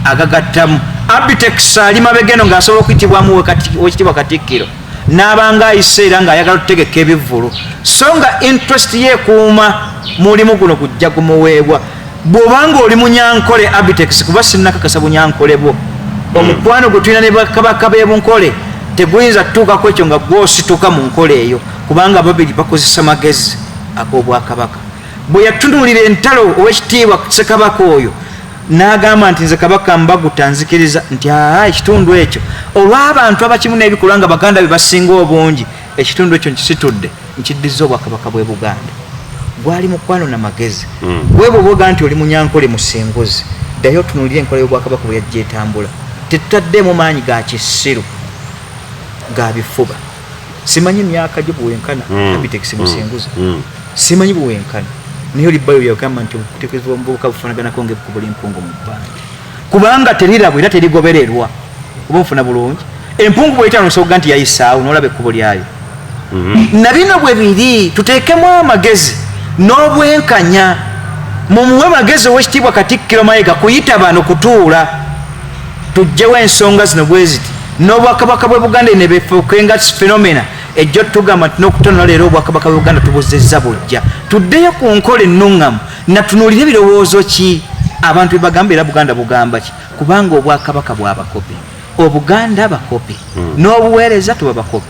Agagattamu. Abitex ali mabega eno ng'asobola okuyitibwamu Oweekitiibwa Katikkiro n'abanga ayise era ng'ayagala okutegeka ebivvulu, so nga interest yeekuuma mulimu guno gujja gumuweebwa. Bw'obanga oli munyankole Abitex, kuba sinnakakasa bunyankole bwo, omukwano gwe tulina ne Bakabaka b'e Bunkole teguyinza tutuukako ekyo nga gwosituka mu nkola eyo, kubanga babiri bakozesa magezi ag'Obwakabaka. Bwe yatunuulira entalo Oweekitiibwa Ssekabaka oyo n'agamba nti nze Kabaka mbaguta nzikiriza nti ekitundu ekyo olw'abantu abakimu n'ebikolwa nga Baganda be basinga obungi, ekitundu ekyo nkisitudde nkiddiza Obwakabaka bw'e Buganda. Gwali mukwano na magezi. Bwe bw'oboga nti oli munyankole musinguzi, ddayo otunuulire enkola y'Obwakabaka bwe yajja etambula. Tetutaddemu maanyi ga kisiru ga bifuba. Simanyi myaka gyo buwenkana Abitex musinguzi, simanyi buwenkana naye olibbayo yagamba nti okutekereza omuvubuka bufaanaganako ng'ekkubo ly'empungu mu bbanga, kubanga terirabwa era terigobererwa. Oba nfuna bulungi? Empungu bw'eyita nosobola nti yayisaawo n'olaba ekkubo lyayo. Na bino bwe biri tuteekemu amagezi n'obwenkanya. Mumuwe magezi Oweekitiibwa Katikkiro Mayiga kuyita bano kutuula tuggyewo ensonga zino bwe ziti n'Obwakabaka bw'e Buganda ne befuukenga phenomena ejjo tugamba nti n'okutonera leero Obwakabaka bw'e Buganda tubuzezza bujja. Tuddeyo ku nkola ennuŋŋamu natunuulire ebirowoozo ki abantu bye bagamba era Buganda bugamba ki, kubanga Obwakabaka bw'abakopi, Obuganda bakopi n'obuweereza tuba bakopi.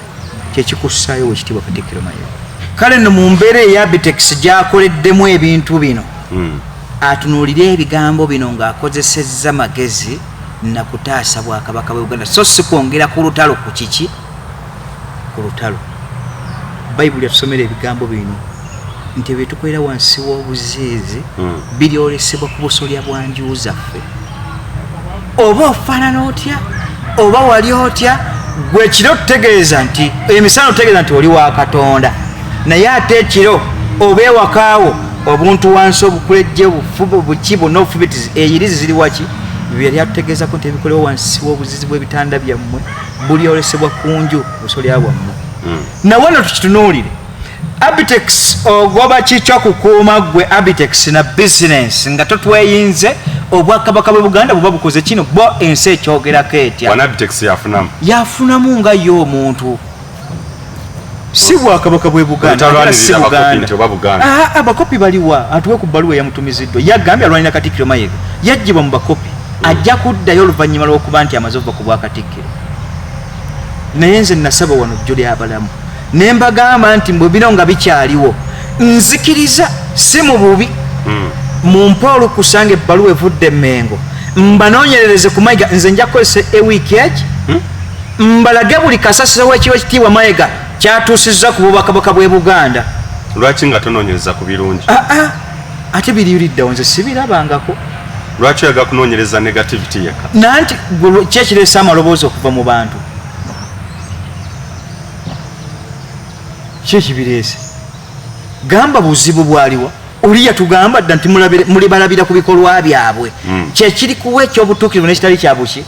Kyekikussaayo Oweekitiibwa Katikkiro Mayiga. Kale nno mu mbeera eya Abitex gy'akoleddemu ebintu bino atunuulire ebigambo bino ng'akozesezza magezi na kutaasa Bwakabaka bw'e Buganda, so si kwongera ku lutalo ku kiki? Ku lutalo. Bayibuli yatusomera ebigambo bino nti byetukolera wansi w'obuziizi biryolesebwa ku busolya bwa nju zaffe. Oba ofaanana otya oba wali otya, gwe ekiro tutegeeza nti emisana tutegeeza nti oli wa Katonda, naye ate ekiro oba ewakaawo obuntu wansi obukulejje obufubo buki bonna obufubitizi eyirizi ziri waki? Yali atutegeezako nti ebikolewo wansi w'obuzizi bw'ebitanda byammwe bulyolesebwa ku nju busolya bwammwe. Nawe no tukitunuulire Abitex ogoba kikyo kukuuma gwe Abitex na bizinensi nga totweyinze Obwakabaka bw'e Buganda buba bukoze kino bo ensi ekyogerako etya. Wana Abitex yafunamu nga yo omuntu, si Bwakabaka bw'e Buganda si Buganda. Abakopi baliwa atuwe ku bbaluwa eyamutumiziddwa yagambye alwanira Katikkiro Mayiga yaggyibwa mu bakopi ajja kuddayo oluvannyuma lw'okuba nti amaze okuva ku Bwakatikkiro. Naye nze nasaba wano jjo ly'abalamu ne mbagamba nti mbwe bino nga bikyaliwo nzikiriza si mu bubi mu mpa olukusanga ebbaluwa evudde Mengo mbanoonyerereze ku Mayiga. Nze nja kukozesa ewiiki egi mbalage buli kasasiro w'Oweekitiibwa Mayiga kyatuusizza ku Bwakabaka bw'e Buganda. Lwaki nga tonoonyereza ku birungi? Ate biriiriddewo nze sibirabangako. lwaki yaga kunoonyereza negativity yekka nanti kyekiresa amaloboozi okuva mu bantu kyekibireese gamba buzibu bwaliwa oli yatugamba dda nti muli balabira ku bikolwa byabwe kyekiri kuwa ekyobutuukirivu nekitali kyabuki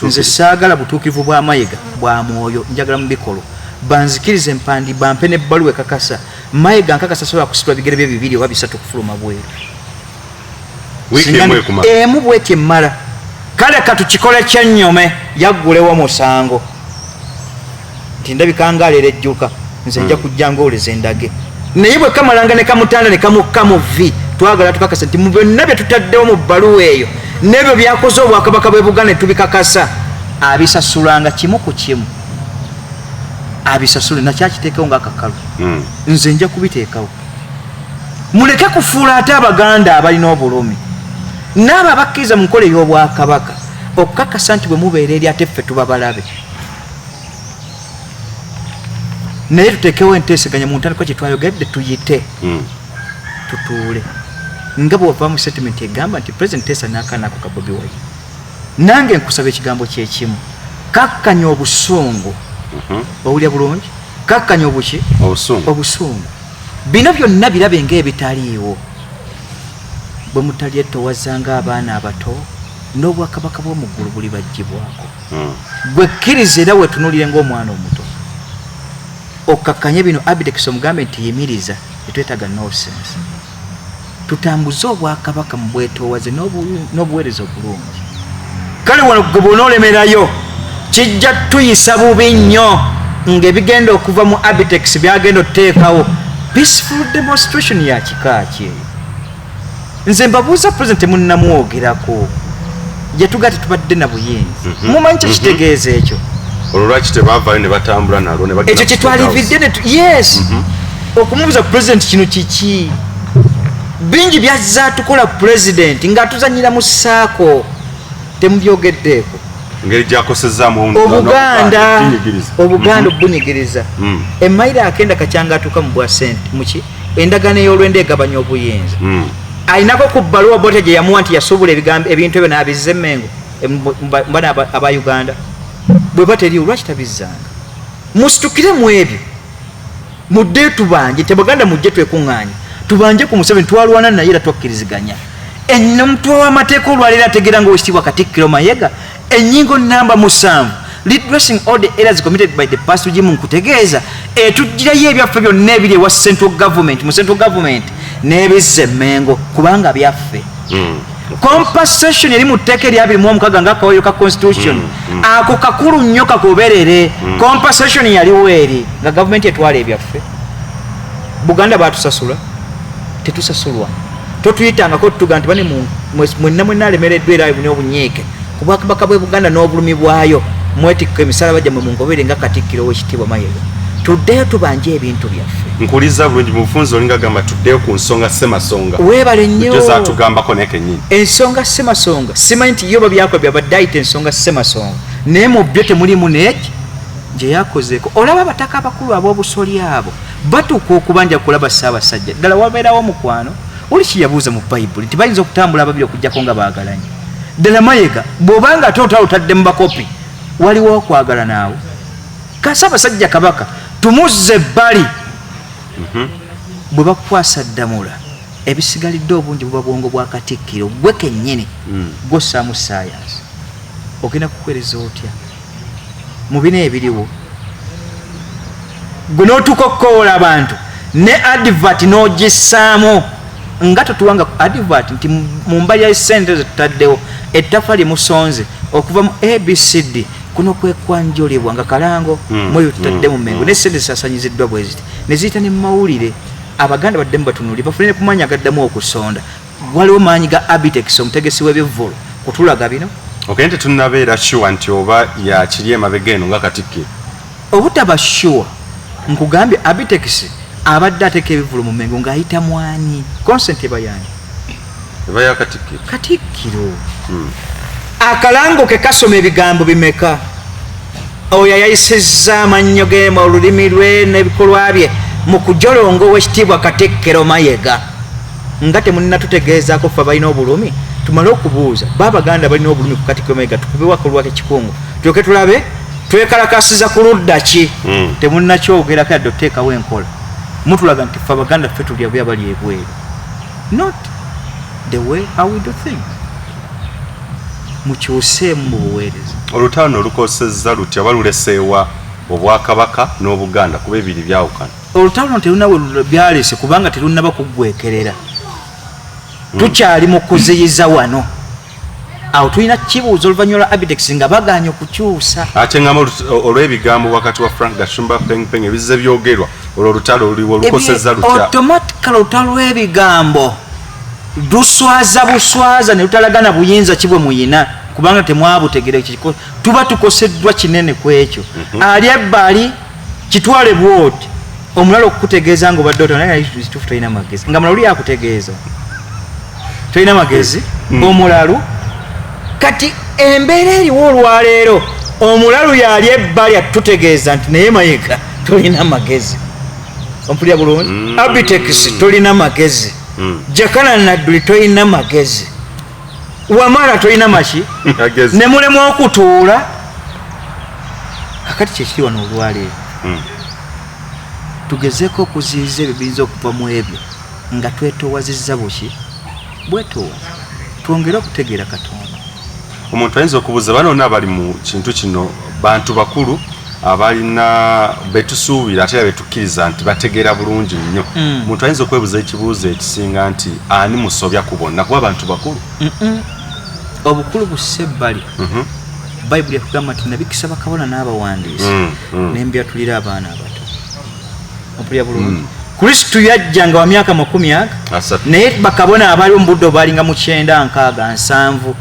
nze saagala butuukirivu bwa Mayiga bwa mwoyo njagala mu bikolwa banzikirize empandi bampe nebbaluwa ekakasa Mayiga nkakasa sobola kusitula bigere bye bibiri oba bisatu kufuluma bweru emu bweti emmala kale katukikola kyennyome yaggulewo musango nti ndabika leero ejjuka nze nja kujja ngaoleza endage naye bwe kamalanga ne kamutanda ne kamukka mu vi twagala tukakasa nti mu byonna bye tutaddewo mu bbaluwa eyo n'ebyo byakoze obwakabaka bwe Buganda ne tubikakasa abisasulanga kimu ku kimu abisasule nakyakiteekawo ng'akakalu nze nja kubiteekawo muleke kufuula ate Abaganda abalina obulumi n'abo abakkiriza mu nkola ey'obwakabaka okukakasa nti bwe mubeera eri ate ffe tuba balabe naye tuteekewo enteeseganya mu ntandikwa kye twayogedde tuyite tutuule nga bw'ova mu settlement egamba nti President Tessa n'akaanaako ka Bobi Wine nange nkusaba ekigambo kyekimu kakkanya obusungu owulya bulungi kakkanya obuki obusungu bino byonna birabe ng'ebitaliiwo bwe mutali ettowazanga abaana abato n'obwakabaka bw'omu ggulu buli baggyibwako bwe kkiriza era wetunulire ng'omwana omuto okakkanya bino Abitex omugambe nti yimiriza etwetaaga nonsense tutambuze obwakabaka mu bwetoowaze n'obuweereza obulungi kale wano gwe bw'onoolemerayo kijja tuyisa bubi nnyo ng'ebigenda okuva mu Abitex byagenda okuteekawo peaceful demonstration ya kika kye nze mbabuuza President munnamuwogerako gye tuga tetubadde na buyinza mumanyi kyekitegeeza ekyo olwo lwaki tebavaayo ne batambula nalwo ekyo kyetwalividde yes okumubuuza President kino kiki bingi byazza tukola President ng'atuzanyira mu ssaako temubyogeddeeko ngeri gyakosezaamu Obuganda obunyigiriza emmayiro akenda kacyanga atuuka mu bwa sente muki endagaano ey'olwenda egabanya obuyinza ayinako ku bbaluwa bota gye yamuwa nti yasuubula ebintu ebyo n'abizza Mengo mbana aba Uganda bwe bateriiwo lwaki tabizzanga musitukire mu ebyo mudde tubanje tebaganda mujje twekuŋŋaanya tubanje ku Museveni twalwana naye era twakkiriziganya omutwe w'amateeka olwaleero ategeera ng'owekitiibwa Kattikiro Mayiga ennyingo namba 7 redressing all the errors committed by the past regime nkutegeeza etugirayo ebyaffe byonna ebiri ewa central government mu central government n'ebizza Mengo kubanga byaffe compensation eri mu tteeka erya 26 ng'akawayo ka constitution ako kakulu nnyo kakuberere compensation yaliwo eri nga gavumenti etwala ebyaffe Buganda baatusasula tetusasulwa totuyitangako tutuga nti bane mwenna alemereddwa era obunyiike ku bwakabaka bwe Buganda n'obulumi bwayo mwetikka emisalaba gyammwe mungobere nga Katikkiro w'ekitiibwa Mayiga tuddeyo tubanje ebintu byaffe nkuliza bulungi mu bufunzo olinga gamba tuddeyo ku nsonga semasonga weebale nnyo zatugambako naye kennyini ensonga semasonga simanyi nti yoba byakwa byabadde ayita ensonga semasonga naye mu byo temulimu neeki gye yakozeeko olaba abataka abakulu ab'obusoli abo batuuka okubanja kulaba Ssaabasajja ddala wabeerawo mukwano oli kiyabuuza mu Bayibuli nti bayinza okutambula ababiri okugjako nga baagalanye ddala Mayiga bw'obanga ate otawutadde mu bakopi waliwo okwagala naawe Ssaabasajja Kabaka tumuzze ebbali bwe bakukwasa ddamula ebisigalidde obungi buba bwongo bwa Katikkiro gwe kennyini gwossaamu saayansi ogenda kukuweereza otya mu bino ebiriwo gwe n'otuuka okukoola abantu ne advert n'ogissaamu nga totuwanga advert nti mu mbali ya ssente zetutaddewo ettafali musonze okuva mu ABCD kuno kwekwanjolebwa nga kalango mweyo tutadde mu Mengo n'essente zisasanyiziddwa bwe ziti ne ziyita ne mu mawulire Abaganda baddemu batunuli bafune kumanya gaddamu okusonda waliwo maanyi ga Abitex omutegesi w'ebivvulu kutulaga bino okente tunnabeera sure nti oba yakiri emabega eno nga Katikkiro obutaba sure nkugambye Abitex abadde ateeka ebivvulu mu Mengo ng'ayita mwani consent eba yani eba ya Katikkiro Katikkiro akalango ke kasoma ebigambo bimeka oyo yayisizza amannyo ge mu lulimi lwe n'ebikolwa bye mu kujolonga ow'ekitiibwa Katikkiro Mayiga nga temunnatutegeezaako ffe abalina obulumi tumale okubuuza Babaganda balina obulumi ku Kattikiro Mayiga tukubewako lwake kikungu tulyoke tulabe twekalakasiza ku ludda ki temunnakyogerako yadde oteekawo enkola mutulaga nti ffe Abaganda ffe tulya byabali ebweru not the way how we do things. Mukyuseemu mu buweereza. Olutalo olukosezza lutya baluleseewa obwakabaka n'Obuganda kuba ebiri byawukana. Olutalo terunawe byalese kubanga terunaba kuggwekerera. Tukyali mu kuziyiza wano. Awo tulina kibuuzo oluvannyuma lwa Abitex nga baganya okukyusa. Ate ngamba olw'ebigambo wakati wa Frank Gashumba Peng ebizze byogerwa olutalo oluliwo olukosezza lutya. Automatically olutalo lw'ebigambo luswaza buswaza ne lutalagana buyinza kibwe muyina kubanga temwabutegere kiko tuba tukoseddwa kinene ku ekyo. Ali ebbali kitwale bwoti omulalo okukutegeeza ngo badde otonaye tufu tulina magezi nga mulalo yakutegeeza tulina magezi omulalo kati embeera eriwo olwaleero omulalo yali ebbali atutegeeza nti naye Mayiga tulina magezi ompulira bulungi Abitex tulina magezi Jakana Nadduli tulina magezi Wamala tulina maki ne mulemu okutuula kakati kyekiri wano olwaleero tugezeeko okuziyiza ebyo biyinza okuva mu ebyo nga twetoowazizza buki bwetoowaza twongere okutegeera Katonda. Omuntu ayinza okubuuza bano abali mu kintu kino bantu bakulu abalina betusuubira ate betukkiriza nti bategeera bulungi nnyo. Omuntu ayinza okwebuuza ekibuuzo ekisinga nti ani musobya ku bonna kuba bantu bakulu. Obukulu busse ebbali. Bayibuli yakugamba nti nabikisa bakabona n'abawandiisi n'embyatulira abaana abato. Ompulira bulungi. Kristo yajja nga wa myaka 10 naye bakabona abali mu budde balinga mu 9 6 7.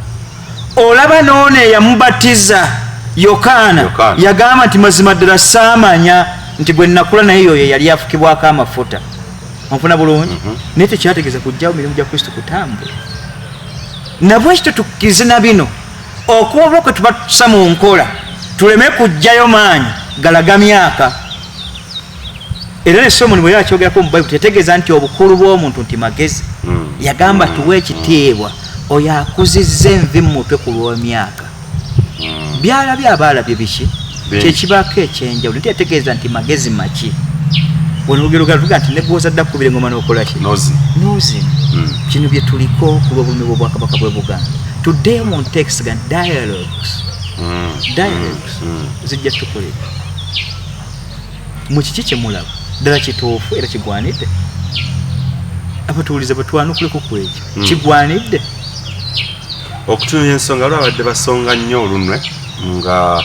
Olaba noone yamubatiza Yokana yagamba nti mazima ddala saamanya nti gwe nnakula naye yoyo yali afukibwako amafuta. Onfuna bulungi naye tekyategeeza kujjawo mirimu gya Kristo kutambula. Nabwe ekyo tukkirize na bino okuba kwe tuba tusa mu nkola tuleme kujjayo maanyi galaga myaka. Era ne Solomoni bwe yakyogerako mu Bayibuli tetegeeza nti obukulu bw'omuntu nti magezi. Yagamba tuwe ekitiibwa oyo akuzizza envi mu mutwe ku lw'emyaka. Byalabye abaalabye biki kyekibaako ekyenjawulo tetegeeza nti magezi maki. Olugero galuga nti ne bw'ozadde akkubira engoma n'okola ki noozina. Kino bye tuliko ku lw'obulumi bw'Obwakabaka bw'e Buganda. Today mu text ga dialogues zijja tukolera mu kiki kye mulaba ddala kituufu era kigwanidde abatuuliza batwanukuleko ku ekyo kigwanidde. Okutunuya ensonga lwabadde basonga nnyo olunwe nga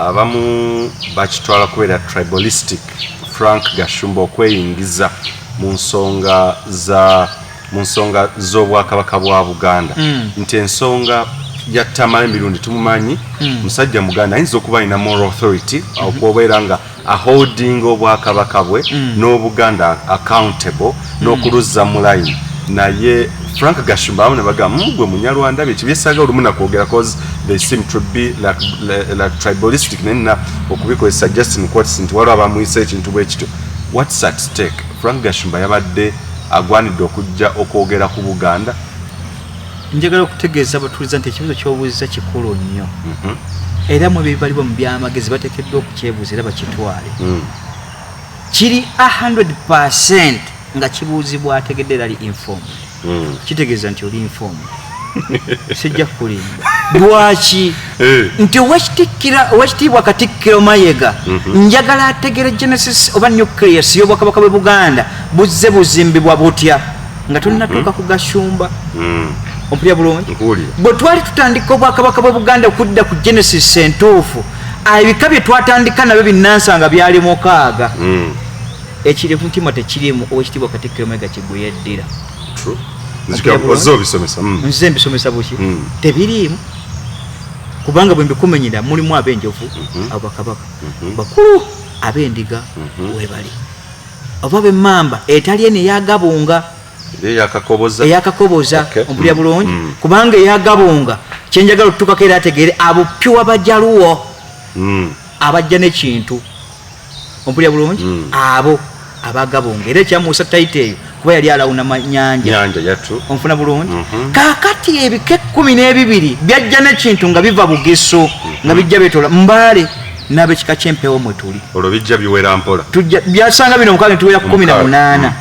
abamu bakitwala kubeera tribalistic. Frank Gashumba okweyingiza mu nsonga z'Obwakabaka bwa Buganda nti ensonga yattamala emirundi tumumanyi musajja Muganda ayinza okuba alina moral authority okubeera nga aholdinga Obwakabaka bwe n'Obuganda accountable n'okuluzza mu line. Naye Frank Gashumba awo ne bagamba gwe Munyarwanda bye kibyesaga olumu nakwogera cause they seem to be like tribalistic nenna okubikozesa Justin Quartz nti waliwo abamuyisa ekintu bwe kityo. What's at stake? Frank Gashumba yabadde agwanidde okujja okwogera ku Buganda. Njagala okutegeeza abatuuliza nti ekibuzo ky'obuuziza kikulu nnyo era mu bibaliwo mu by'amagezi bateekeddwa okukyebuuza era bakitwale. Kiri 100% nga kibuuzibwa ategedde era ali informed. Kitegeeza nti oli informed. Sijja kulimba. Lwaki? Nti Oweekitiibwa Kattikiro Mayiga njagala ategere Genesis oba nucleus y'Obwakabaka bw'e Buganda buzze buzimbibwa butya nga tunnatuuka ku Gashumba. Ompulira bulungi. Bwe twali tutandika Obwakabaka bw'e Buganda okudda ku Genesis entuufu ebika bye twatandika nabyo binnansanga byali 6. Ekiri ku ntima tekirimu Oweekitiibwa Kattikiro Mayiga kigwe yeddira. Nze mbisomesa buki tebiriimu kubanga bwe mbikumenyera mulimu ab'enjovu Abakabaka bakulu ab'endiga webali oba b'emmamba etali eno eyagabunga eyakakoboza. Ompulira bulungi kubanga eyagabunga kyenjagala otutukako era ategeere abupyuwa bajaluwo abajja n'ekintu. Ompulira bulungi abo abagabunga era ekyamuusa tayite eyo kuba yali alawuna nyanja yatu onfuna bulungi kakati ebike 12 byajja n'ekintu nga biva Bugeso nga bijja betola Mbale n'abekika ky'empewo mwe tuli olwo bijja biwera mpola byasanga bino mukaaga tuwera 18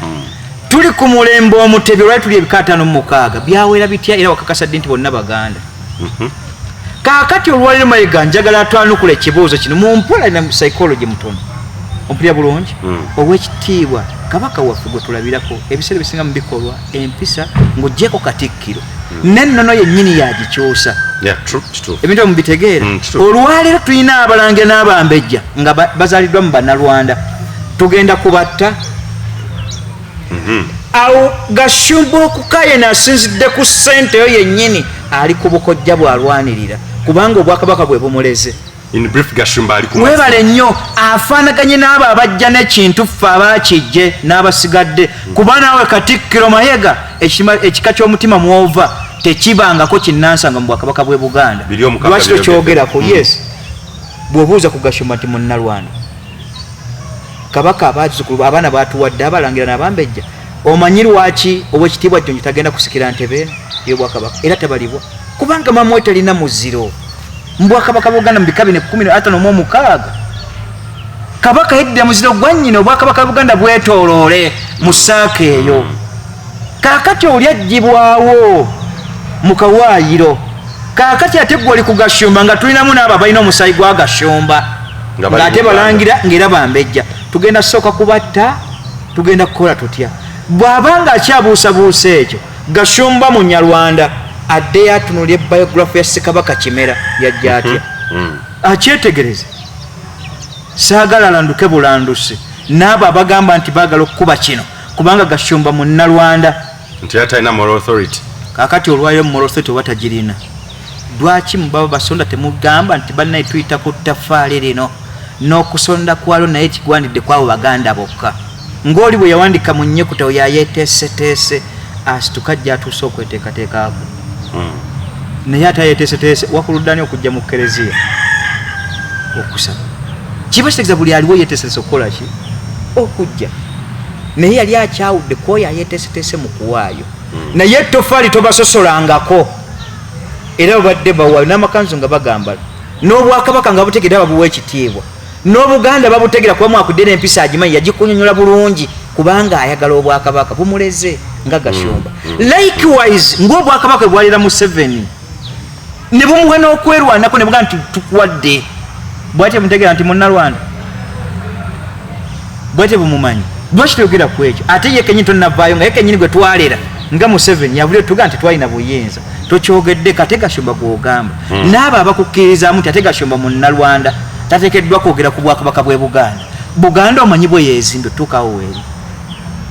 tuli ku mulembe Omutebi olwali tuli ebika 5 byawera bitya era wakakasadde nti bonna Baganda kakati olwaliro Mayiga njagala atwanukula ekibuuzo kino mu mpola na psychology mutono ompulira bulungi ow'ekitiibwa Kabaka waffe gwe tulabirako ebiseera bisinga mu bikolwa empisa ng'oggyeko Katikkiro n'ennono yennyini yagikyusa ebintu mubitegeera olwaleero tulina abalangira n'abambejja nga bazaaliddwa mu Bannalwanda tugenda kubatta awo Gashumba okukaye nasinzidde ku ssente yo yennyini ali ku bukojja bw'alwanirira kubanga obwakabaka bwe bumuleze in brief Gashumba ali webale nnyo afaanaganye n'abo abajja n'ekintu ffe abaakijje n'abasigadde kuba naawe Katikkiro Mayiga ekika ky'omutima mwova tekibangako kinnansanga mu bwakabaka bw'e Buganda lwaki tokyogerako yes bw'obuuza ku Gashumba nti Munnalwanda Kabaka abazzukulu abaana baatuwadde abalangira n'abambejja omanyi lwaki obwekitiibwa jjo tagenda kusikira ntebe y'obwakabaka era tebalibwa kubanga mama we talina muziro mbwakabaka Buganda mu bika 16 Kabaka yeddira muziro gwannyina obwakabaka Buganda bwetooloole mu ssaaka eyo kaakati oli aggyibwawo mu kawaayiro kaakati ate gwe oli ku Gashumba nga tulinamu n'abo balina omusaayi gwa Gashumba ng'ate balangira ng'era bambejja tugenda ssooka kubatta tugenda kukola tutya bw'abanga akyabuusabuusa ekyo Gashumba Munyarwanda adde yatunulya biography ya Ssekabaka Kimera yajja atya akyetegereze saagala landuke bulandusi n'abo abagamba nti baagala okukuba kino kubanga Gashumba Munnalwanda nti yatalina moral authority kaakati olwayo moral authority watagirina lwaki mubaba basonda temugamba nti bannaye tuyita ku ttafaali lino n'okusonda kwalo naye kigwanidde kwabo Baganda bokka ng'oli bwe yawandika mu nnyekuta yayeeteeseteese asitukajja atuuse okweteekateekaako naye ate yeeteeseteese wakuluddani okujja mu kereziya okusaba kiba kitegeeza buli aliwo yeeteeseteese okukola ki okujja naye yali akyawudde kwoyo ayeeteeseteese mu kuwaayo naye ettofaali tobasosolangako era babadde bawaayo n'amakanzu nga bagamba n'obwakabaka nga butegera babuwa ekitiibwa n'Obuganda babutegera kuba mwakudde n'empisa agimanyi yagikunyonyola bulungi kubanga ayagala obwakabaka bumuleze nga Gashumba likewise ng'obwakabaka bwalira mu 7 ne bumuwe n'okwerwanako ne buga nti tukuwadde bwatye mutegera nti Munnalwanda bwatye bumumanyi lwaki toyogera ku ekyo ate ye kenyini tonnavaayo nga ye kenyini gwe twalera nga mu 7 yabulire tuga nti twalina buyinza tokyogedde kate Gashumba gw'ogamba n'abo abakukkiririzaamu nti ate Gashumba Munnalwanda tateekeddwa kwogera ku bwakabaka bw'e Buganda omanyi bwe yeezimbe tuukawo weeri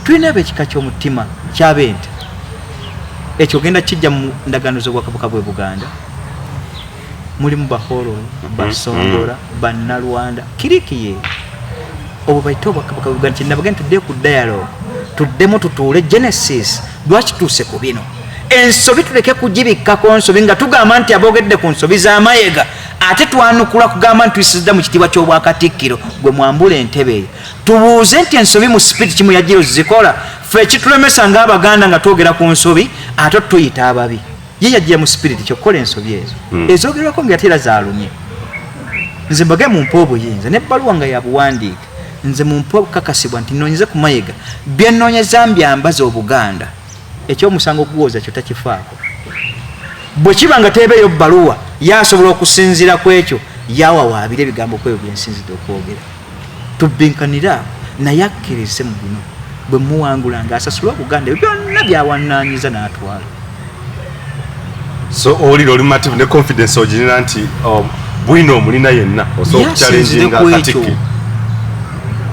tulina ab'ekika ky'omutima ky'abente ekyo genda kijja mu ndagaano z'obwakabaka bw'e Buganda mulimu Bahoro Basongola Bannalwanda Kirikiye obwo bayita obwakabaka bw'e Buganda kyenabagenda tudde ku dialogue tuddemu tutuule Genesis lwaki tuuse ku bino ensobi tuleke kugibikkako nsobi nga tugamba nti aboogedde ku nsobi z'Amayiga ate twanukula kugamba nti tuyisizza mu kitiibwa ky'obwakatikkiro gwe mwambula entebe eyo tubuuze nti ensobi mu spirit kimu yagiro zikola ffe ekitulemesa ng'Abaganda nga twogera ku nsobi ate tuyita ababi ye yajjira mu spirit kyokkola ensobi ezo ezoogerwako nga ate era zaalumye nze mbage mumpa obuyinza n'ebbaluwa nga yabuwandiika nze mumpa obukakasibwa nti nnoonyeze ku Mayiga bye nnoonyeza mbyambaza Obuganda ekyomusango okuwoza kyo takifaako bwe kiba nga teebeeyo bbaluwa yasobola okusinziira ku ekyo yawawaabira ebigambo kweyo byensinzidde okwogera tubbinkanira naye akkirize mu bino bwe muwangula ng'asasula Buganda ebyo byonna byawannaanyiza n'atwala so owulira oli mumativu ne confidence ogirina nti bwino omulina yenna osobola okukyalenjinga Katikkiro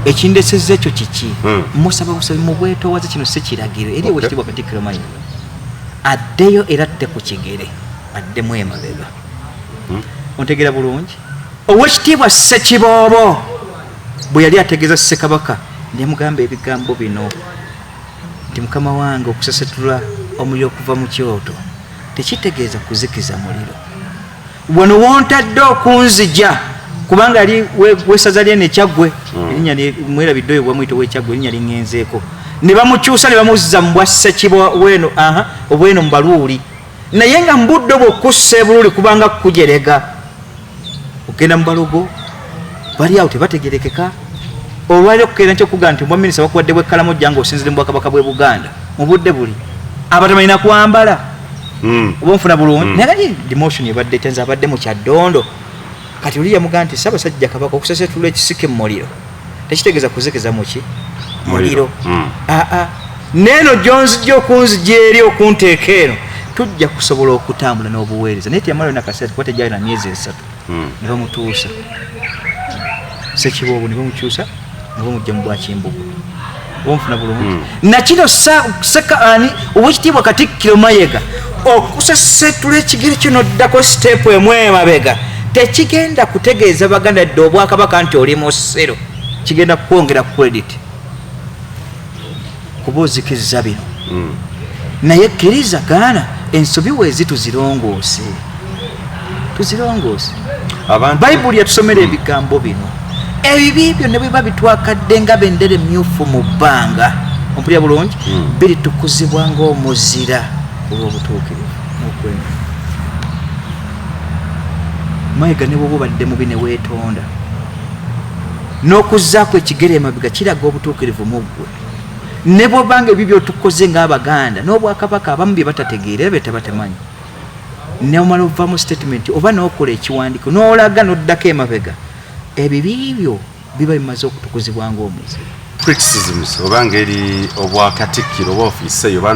ekindesezza ekyo kiki musaba busabi mu bwetoowaze kino si kiragiro eri owekitiibwa Katikkiro Mayiga addeyo era atte ku kigere addemu emabega ontegeera bulungi owekitiibwa Ssekiboobo bwe yali ategeeza Ssekabaka nemugamba ebigambo bino nti mukama wange okusasetula omuliro okuva mu kyoto tekitegeeza kuzikiza muliro wano wontadde okunzija kubanga yali wesaza lyene ekyaggwe erinnya mwerabidde oyo bwamuyita ow'ekyaggwe erinnya liŋŋenzeeko ne bamukyusa ne bamuzza mu bwassekibo weno obweno mu Baluuli naye nga mbudde bw'okussa e Buluuli kubanga kujerega ogenda mu Balogo bali awo tebategerekeka olwaliro okukeera nti okuga nti omwaminisita bakuwadde bw'ekkalamu ojja nga osinzire mu Bwakabaka bw'e Buganda mu budde buli abatamalina kwambala oba nfuna bulungi naye kati demotion ebadde tenza abadde mu Kyaddondo kati oli yamugamba nti Ssaabasajja Kabaka okusasetula ekisike mu muliro tekitegeeza kuzekeza muki muliro neeno gyonzijja okunzijja eri okunteeka eno tujja kusobola okutambula n'obuweereza naye teyamalayo nakaseera kuba tejjali na myezi 3 ne bamutuusa Ssekiboobo ne bamukyusa ne bamugja mu Bwakimbugu wonfuna bulungi nakino sekaani Oweekitiibwa Katikkiro Mayiga okusasetula ekigere kino oddako siteepu emu emabega tekigenda kutegeeza Baganda dde Obwakabaka nti oli mu ssero kigenda kwongera credit kuba ozikizza bino naye kkiriza gaana ensobi weezi tuzirongoose bayibuli yatusomera ebigambo bino ebibi byo ne bwe bitwakadde nga bendere myufu mu bbanga ompulira bulungi biritukuzibwa ng'omuzira olw'obutuukirivu n'okwemera Mayiga ne bwoba obadde mubi ne weetonda n'okuzzaako ekigere emabega kiraga obutuukirivu mu ggwe ne bw'obanga ebyo byotukoze ng'Abaganda n'Obwakabaka abamu bye batategeera be tebatemanyi ne omala ovaamu statement oba n'okola ekiwandiiko n'olaga n'oddako emabega ebibi byo biba bimaze okutukuzibwa ng'omuzira criticisms oba ngeri Obwakatikkiro oba ofiise eyo oba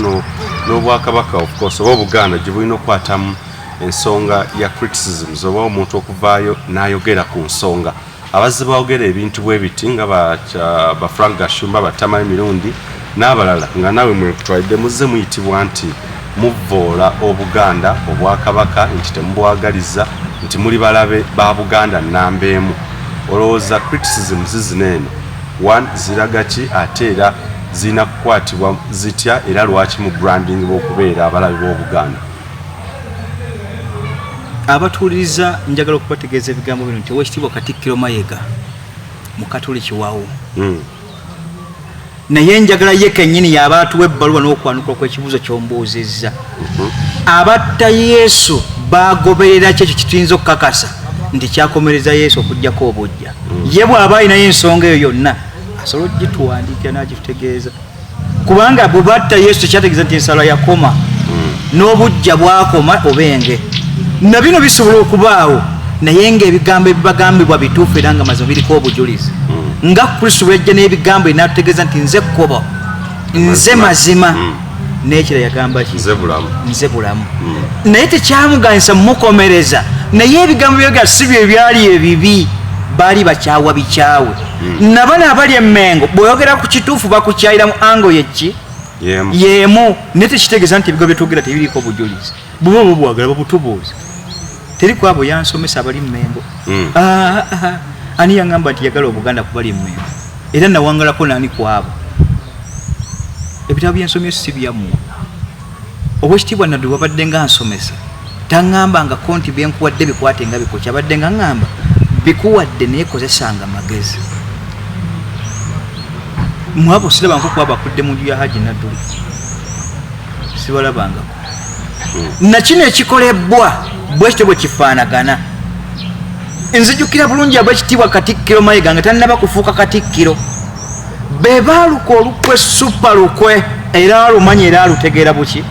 n'Obwakabaka of course oba Obuganda gye bulina okukwatamu ensonga ya criticisms oba omuntu okuvaayo n'ayogera ku nsonga abazze baogera ebintu bwe biti nga ba Frank Gashumba batama emirundi n'abalala nga naawe mwekutwalidde muzze muyitibwa nti muvvoola Obuganda Obwakabaka nti temubwagaliza nti muli balabe ba Buganda nnamba emu olowooza criticisms zino eno one ziraga ki ate era zirina kukwatibwa zitya era lwaki mu branding bw'okubeera abalabe b'Obuganda abatuuliriza njagala okubategeeza ebigambo bino nti Oweekitiibwa Katikkiro Mayiga mukatoliki wawo naye njagala ye kennyini yabaatuwa ebbaluwa n'okwanukula kw'ekibuuzo ky'ombuuzizza abatta Yesu bagoberera ki ekyo kituyinza okukakasa nti kyakomereza Yesu okugjako obujja ye bw'aba alinayo ensonga eyo yonna asobola okugituwandiikira n'agitutegeeza kubanga bwe batta Yesu tekyategeeza nti ensala yakoma n'obujja bwakoma obenge na bino bisobola okubaawo naye ng'ebigambo ebibagambibwa bituufu era nga mazima biriko obujulizi nga Kristo bw'ejja n'ebigambo n'atutegeeza nti nze kkobo nze mazima n'ekira yagamba ki nze bulamu naye tekyamuganyisa mukomereza naye ebigambo byogera si byo ebyali ebibi baali bakyawa bikyawe nabana abali emmengo bw'oyogera ku kituufu bakukyayira mu ango yeki yemu naye tekitegeeza nti ebigambo byetwogera tebiriiko obujulizi buba bubwagala babutubuuza teri kwabo yansomesa abali Mengo ani yangamba nti yagala Obuganda kubali Mengo era nawangalako nani kwabo ebitabo byensomyo si byammwe Oweekitiibwa Nadduli wabadde nga nsomesa taŋŋamba nga konti byenkuwadde bikwate nga bikoki abadde nga ŋŋamba bikuwadde naye kozesanga magezi mwabo sirabanga kuba bakudde mu nju ya Haji Nadduli sibalabangako nakino ekikolebwa bwekityo bwe kifaanagana nzijukira bulungi Oweekitiibwa Katikkiro Mayiga nga tannaba kufuuka Katikkiro be baaluka olukwe supa lukwe era alumanya era alutegeera buki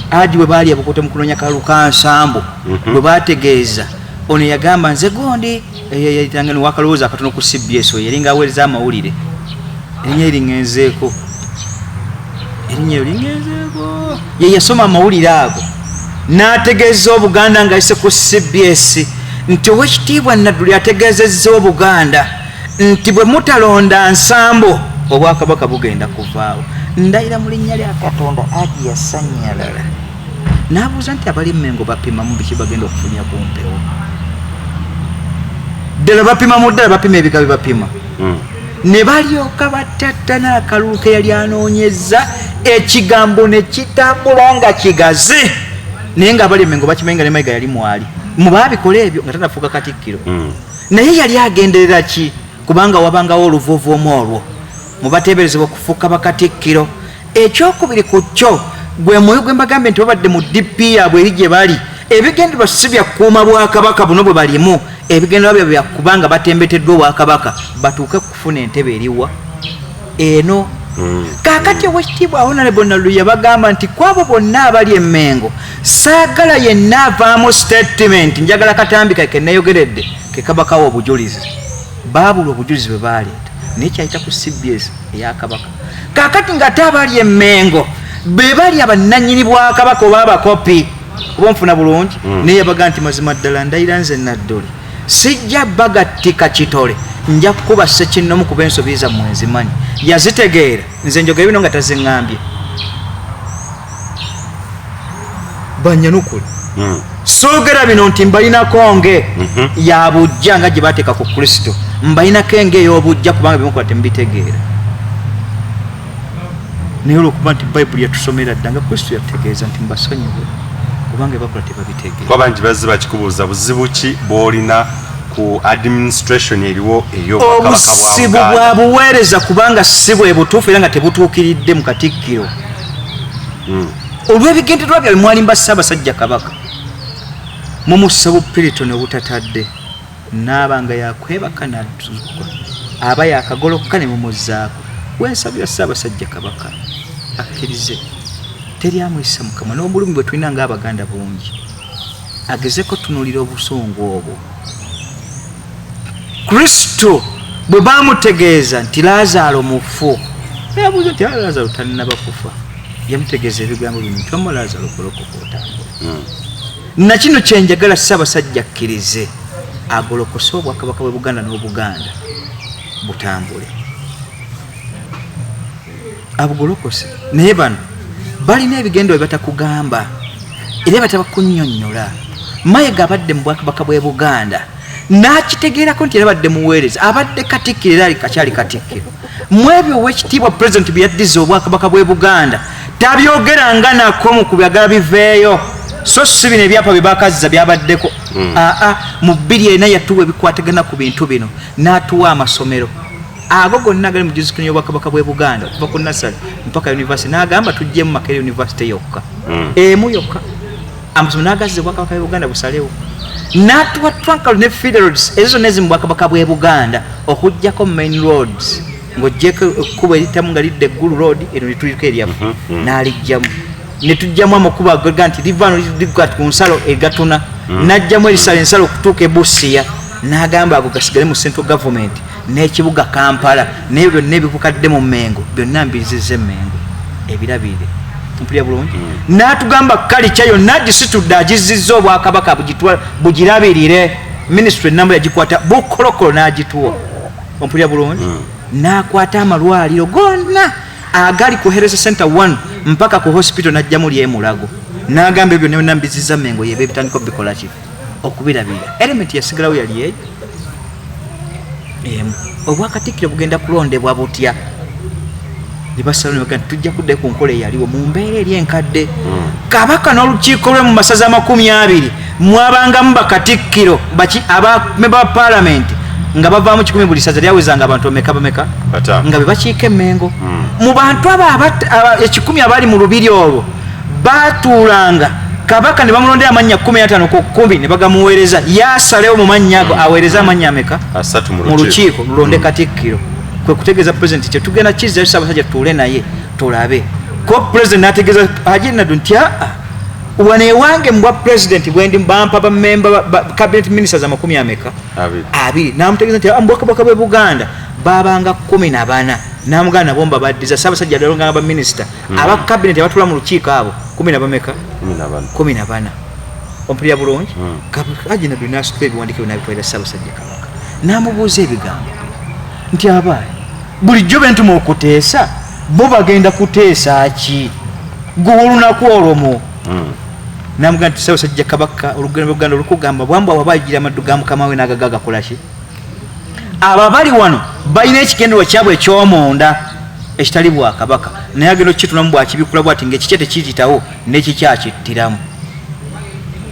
Haji bwe baali abukote mu kunoonya kalulu ka nsambu bwe baategeeza ono yagamba nze gondi yayitanga niwakalowooza akatono ku CBS oyo eringa aweereza amawulire erinnya eriŋŋenzeeko ye yasoma amawulire ago n'ategeeza Obuganda ng'ayise ku CBS nti Oweekitiibwa Nadduli ategeezezza Obuganda nti bwe mutalonda nsambo Obwakabaka bugenda kuvaawo ndayira mu linnya lya Katonda Haji yasanyalala n'abuuza nti abali Mengo bapimamu biki bagenda okufunya ku mpewo ddala bapima mu ddala bapima ebika bye bapima ne balyoka batattana akalulu ke yali anoonyezza ekigambo ne kitambula nga kigazi naye ng'abali Mengo bakimanyi nga ne Mayiga yali mwali mu baabikola ebyo nga tanafuuka Katikkiro naye yali agenderera ki kubanga wabangawo oluvoovoomu olwo mu bateeberezebwa okufuuka bakatikkiro. Ekyokubiri ku kyo gwe mwoyo gwe mbagambe nti babadde mu DP yaabwe eri gye bali ebigendererwa si bya kukuuma bwakabaka buno bwe balimu, ebigendererwa bya kubanga batembeteddwa obwakabaka batuuke kufuna entebe eriwa eno. Kaakati owekitiibwa Honorable Nadduli bagamba nti kwabo bonna abali e Mengo saagala yenna avaamu statement njagala katambi ke neeyogeredde ke kabakawo obujulizi. Baabula obujulizi bwe baaleeta naye kyayita ku CBS eya kabaka. Kaakati ng'ate abali e Mengo be bali abannannyini bwakabaka oba abakopi oba nfuna bulungi. Naye yabaga nti mazima ddala ndayira nze Nadduli sijja bagattika kitole nja kukuba ssekinnomu kuba ensobi zammwe nzimanyi. Yazitegeera nze njogera bino nga taziŋŋambye bannyanukuli. Soogera bino nti mbalinako nge ya bujja nga gye bateeka ku Kristo, mbalinako enge ey'obujja kubanga bimukola temubitegeera. Naye olwokuba nti Bayibuli yatusomera dda nga Kristo yategeeza nti mbasonyiwe kubanga bakola tebabitegeera. Kwabangi bazze bakikubuuza buzibu ki bw'olina ku administration eriwo ey'obwakabaka bwa obusibu bwa buweereza kubanga si bwe butuufu era nga tebutuukiridde mu Katikkiro. Olw'ebigendererwa byabwe mwalimba Ssaabasajja Kabaka mumussa bupiriton obutatadde n'abanga yakwebaka n'addukwa aba yakagolokoka ne mumuzzaako. Wensabira Ssaabasajja Kabaka akkirize teri amuyisa Mukama n'obulumi bwe tulina ng'Abaganda bungi agezeko tunuulira obusungu obwo. Kristo bwe baamutegeeza nti Laazaalo mufu yabuuza nti Laazaalo tannaba kufa, yamutegeeza ebigambo bino nti omwo Laazaalo golokoka otambula. Na kino kyenjagala Ssaabasajja akkirize agolokose obwakabaka bwe Buganda n'Obuganda butambule, abugolokose. Naye bano balina ebigendero bye batakugamba era batabakunnyonnyola. Mayiga abadde mu bwakabaka bw'e Buganda n'akitegeerako nti era abadde muweereza, abadde katikkiro era kakyali katikkiro. Mu ebyo Oweekitiibwa Pulezidenti bye yaddiza obwakabaka bw'e Buganda tabyogeranga nako mu kubyagala biveeyo, so si bino ebyapa bye bakazza byabaddeko. Mu 2004 yatuwa ebikwatagana ku bintu bino n'atuwa amasomero ago gonna agali mu jurisdiction y'obwakabaka bw'e Buganda okuva ku Nassali mpaka University, n'agamba tujjemu Makerere University yokka emu yokka. Amasomero n'agazza obwakabaka bw'e Buganda busalewo, n'atuwa Twankalo ne Feed Roads ezo zonna ezi mu bwakabaka bw'e Buganda okuggyako Main Roads ng'oggyeko ekkubo eritamu nga lidda Eggulu Road eno lituliko eryaffe n'alijjamu. Ne tujjamu amakubo agaga nti livano ligati ku nsalo egatuna, n'ajjamu erisala ensalo okutuuka e Busia, n'agamba ago gasigale mu Central Government n'ekibuga Kampala naye byonna ebikukadde mu Mengo byonna mbizizza Mengo ebirabire mpulira bulungi. N'atugamba kalica yonna gisitudde agizizza obwakabaka bugirabirire, ministry enamba yagikwata bukolokolo n'agituwa mpulira bulungi. N'akwata amalwaliro gonna agali ku Health Center 1 mpaka ku hospital n'ajjamu ly'emulago, n'agamba ebyo byonna mbizizza Mengo yebe bitandika bikola ki okubirabira. Element yasigalawo yali eyo obwakatikkiro bugenda kulondebwa butya. Libasalo bagamba tujja kudde ku nkola eyaliwo mu mbeera eri enkadde. Kabaka n'olukiiko lwe mu masaza 20 mwabangamu bakatikkiro abamemba ba parliament nga bavaamu 10 buli saza lyawezanga abantu omeka nga be bakiika e Mengo. Mu bantu abo 10 abali mu lubiri olwo baatuulanga kabaka ne bamulondera amannya 15 ku 10 ne bagamuweereza yasalewo mu mannya ago aweereza amannya ameka mu lukiiko lulonde katikkiro. Kwe kutegeeza President kye tugenda kizza Ssaabasajja tuule naye tulabe ko President n'ategeeza Haji Nadduli nti wane ewange mbwa President bwendi bampa bamemba cabinet ministers 20 abiri n'amutegeeza nti mbwakabaka bw'e Buganda babanga 14 n'amuganda bomba baddiza Ssaabasajja alonga aba minister aba cabinet abatula mu lukiiko abo 14 ompulira bulungi. Haji Nadduli n'asitula ebiwandiiko n'abitwalira Ssaabasajja Kabaka n'amubuuza ebigambo nti abaye bulijjo bentuma okuteesa bo bagenda kuteesa ki gwe olunaku olwomu. N'amugamba nti Ssaabasajja Kabaka olugendo lw'Uganda olukugamba bwambwa wabayigira amaddu ga mukama we n'agaga gakola ki. Abo bali wano balina ekigendererwa kyabwe eky'omunda ekitali bwakabaka naye agenda okukitulamu bwakibikula bwati ng'ekikye tekiyitawo n'ekikyakittiramu.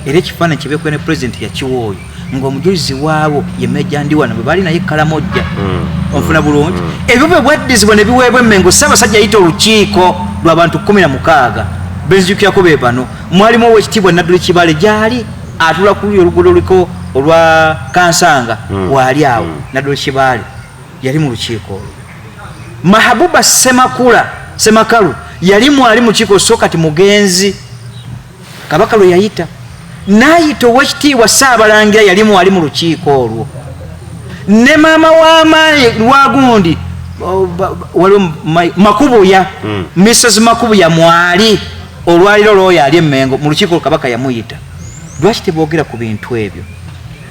Era ekifaananyi kye beekola ne Pulezidenti yakiwa oyo ng'omujulizi waabo ye Meja Ndiwana bwe bali naye Kalamojja onfuna bulungi ebyo bwe bwaddizibwa ne biweebwa Mengo Ssaabasajja yayita olukiiko lw'abantu 16 benzijukirako be bano mwalimu ow'ekitiibwa Nadduli Kibale gyali atula ku oluguudo luliko olwa Kansanga waali awo Nadduli Kibale yali mu lukiiko olwo Mahabuba Semakalu yali mwali mu kiiko so kati mugenzi Kabaka lwe yayita n'ayita ow'ekitiibwa Ssaabalangira yali mwali mu lukiiko olwo ne maama w'amaanyi lwagundi waliwo Makubuya Mrs Makubuya mwali olwaliro lwoyo ali Mengo mu lukiiko Kabaka yamuyita lwaki teboogera ku bintu ebyo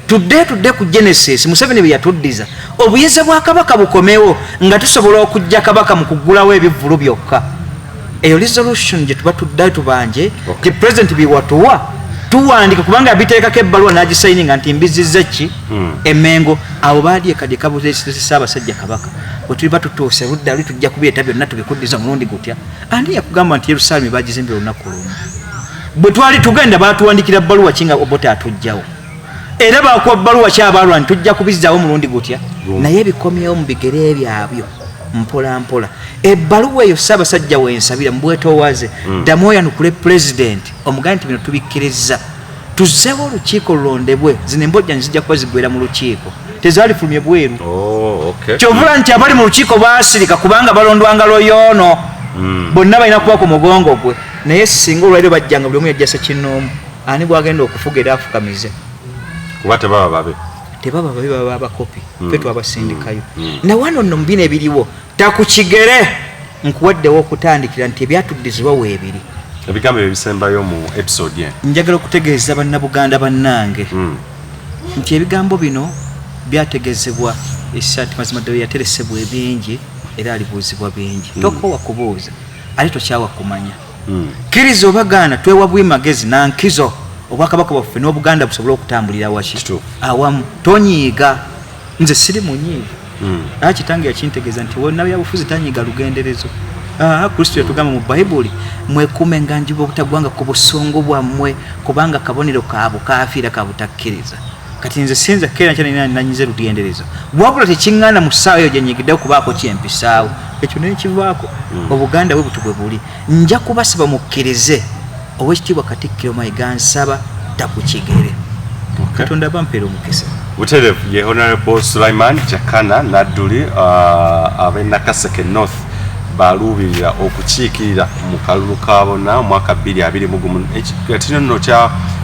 tudde ku Genesis Museveni bye yatuddiza obuyinza bwa Kabaka bukomewo nga tusobola okujja Kabaka mu kugulawo ebivvulu byokka eyo resolution gye tuba tuddayo tubanje the president biwatuwa tuwandika kubanga abiteekako ebbaluwa n'agisayininga nti mbizizza ki Mengo abo baali ekadde kabuzesi Ssaabasajja Kabaka bwe tuliba tutuuse ludda luli tujja kubyeta byonna tubikuddiza mulundi gutya ani yakugamba nti Yerusaalemi bagizimbye olunaku lumu bwe twali tugenda baatuwandikira bbaluwa kinga Obote atujjawo era bakuwa bbaluwa kyabaalwa nti tujja kubizzaawo mulundi gutya naye bikomyewo mu bigere byabyo mpola mpola ebbaluwa eyo Ssaabasajja wensabira mu bwetoowaze ddamu oyanukule president omugani nti bino tubikkiriza tuzzeewo olukiiko lulondebwe zino embojja nzijja kuba zigwera mu lukiiko tezaalifulumye bweru kyovula nti abali mu lukiiko baasirika kubanga balondwanga loyoono bonna balina kuba ku mugongo gwe naye singa olwaliro bajjanga buli omu yajjasa kinnoomu ani bwagenda okufuga era afukamize kuba tebaba babe baba abakopi ffe twabasindikayo na wano nno mubino ebiriwo takukigere nkuwaddewo okutandikira nti ebyatuddizibwa weebiri ebigambo ebisembayo mu episode ye njagala okutegeeza bannabuganda bannange nti ebigambo bino byategezebwa essanti mazima ddala yateresebwa ebingi era alibuuzibwa bingi tokoowa kubuuza ate tokyawa kumanya kkiriza obagaana twewa bwimagezi nankizo obwakabaka bwaffe n'obuganda busobole okutambulira waki awamu tonyiiga nze siri munyiiga kitange yakintegeeza nti wonna byabufuzi tanyiiga lugenderezo Kristo yatugamba mu Bayibuli mwekuume nga njiba obutagwanga ku busungu bwammwe kubanga kabonero kaabo kaafiira kabutakkiriza kati nze sinza keera nkyana nanyize lugenderezo wabula tekiŋŋaana mu ssaawa eyo gye nnyigiddewo kubaako kyempisaawo ekyo naye kivaako obuganda bwe butu bwe buli nja kubasaba mukkirize Owekitiibwa Katikkiro Mayiga nsaba takukigere Katonda bampeera omukisa butereevu ye Honorable Sulaiman Jakana Nadduli ab'e Nakaseke North baluubirira okukiikirira mu kalulu kaabona omwaka 2021 ekitino nno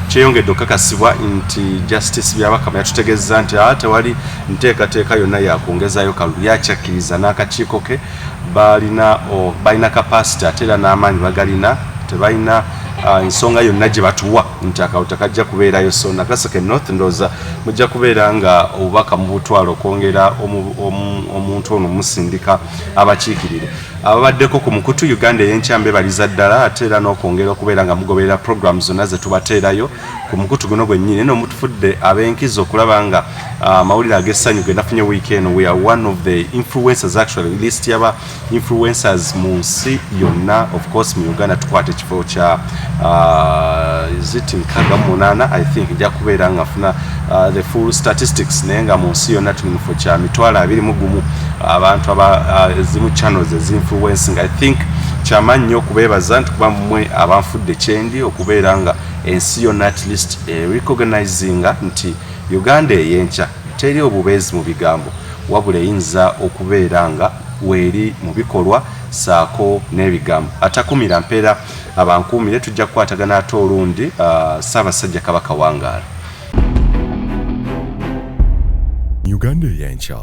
kyeyongedde okukakasibwa nti Justice Byabakama yatutegeeza nti tewali nteekateeka yonna yakwongezaayo kalulu yakyakkiriza n'akakiiko ke balina kapasite ate era n'amaanyi bagalina tebalina ensonga yonna gye batuwa nti akawuta kajja kubeerayo so Nakaseke North ndowooza mujja kubeera nga obubaka mu butwalo okwongera omuntu ono musindika abakiikirire ababaddeko ku mukutu Uganda Eyenkya mbebaliza ddala ate era n'okwongera okubeera nga mugoberera program zonna ze tubateerayo ku mukutu guno gwennyini no mutufudde ab'enkizo okulaba nga amawulire ag'essanyu ge nafunye weekend we are one of the influencers actually list yaba influencers mu nsi yonna of course mu Uganda tukwata ekifo kya is it nkaga munana I think nja kubeera nga funa the full statistics naye nga mu nsi yonna tuli mu kifo kya 21 abantu ezimu channels ezinfluencing I think kyamanyi nnyo okubeebaza nti kuba mmwe abanfudde kyendi okubeera nga ensi yonna at least recognizinga nti Uganda Eyenkya teri obubeezi mu bigambo wabula eyinza okubeera nga weeri mu bikolwa saako n'ebigambo atakumira mpeera abankuumire tujja kukwatagana ate olundi Ssaabasajja Kabaka wangaala Uganda Eyenkya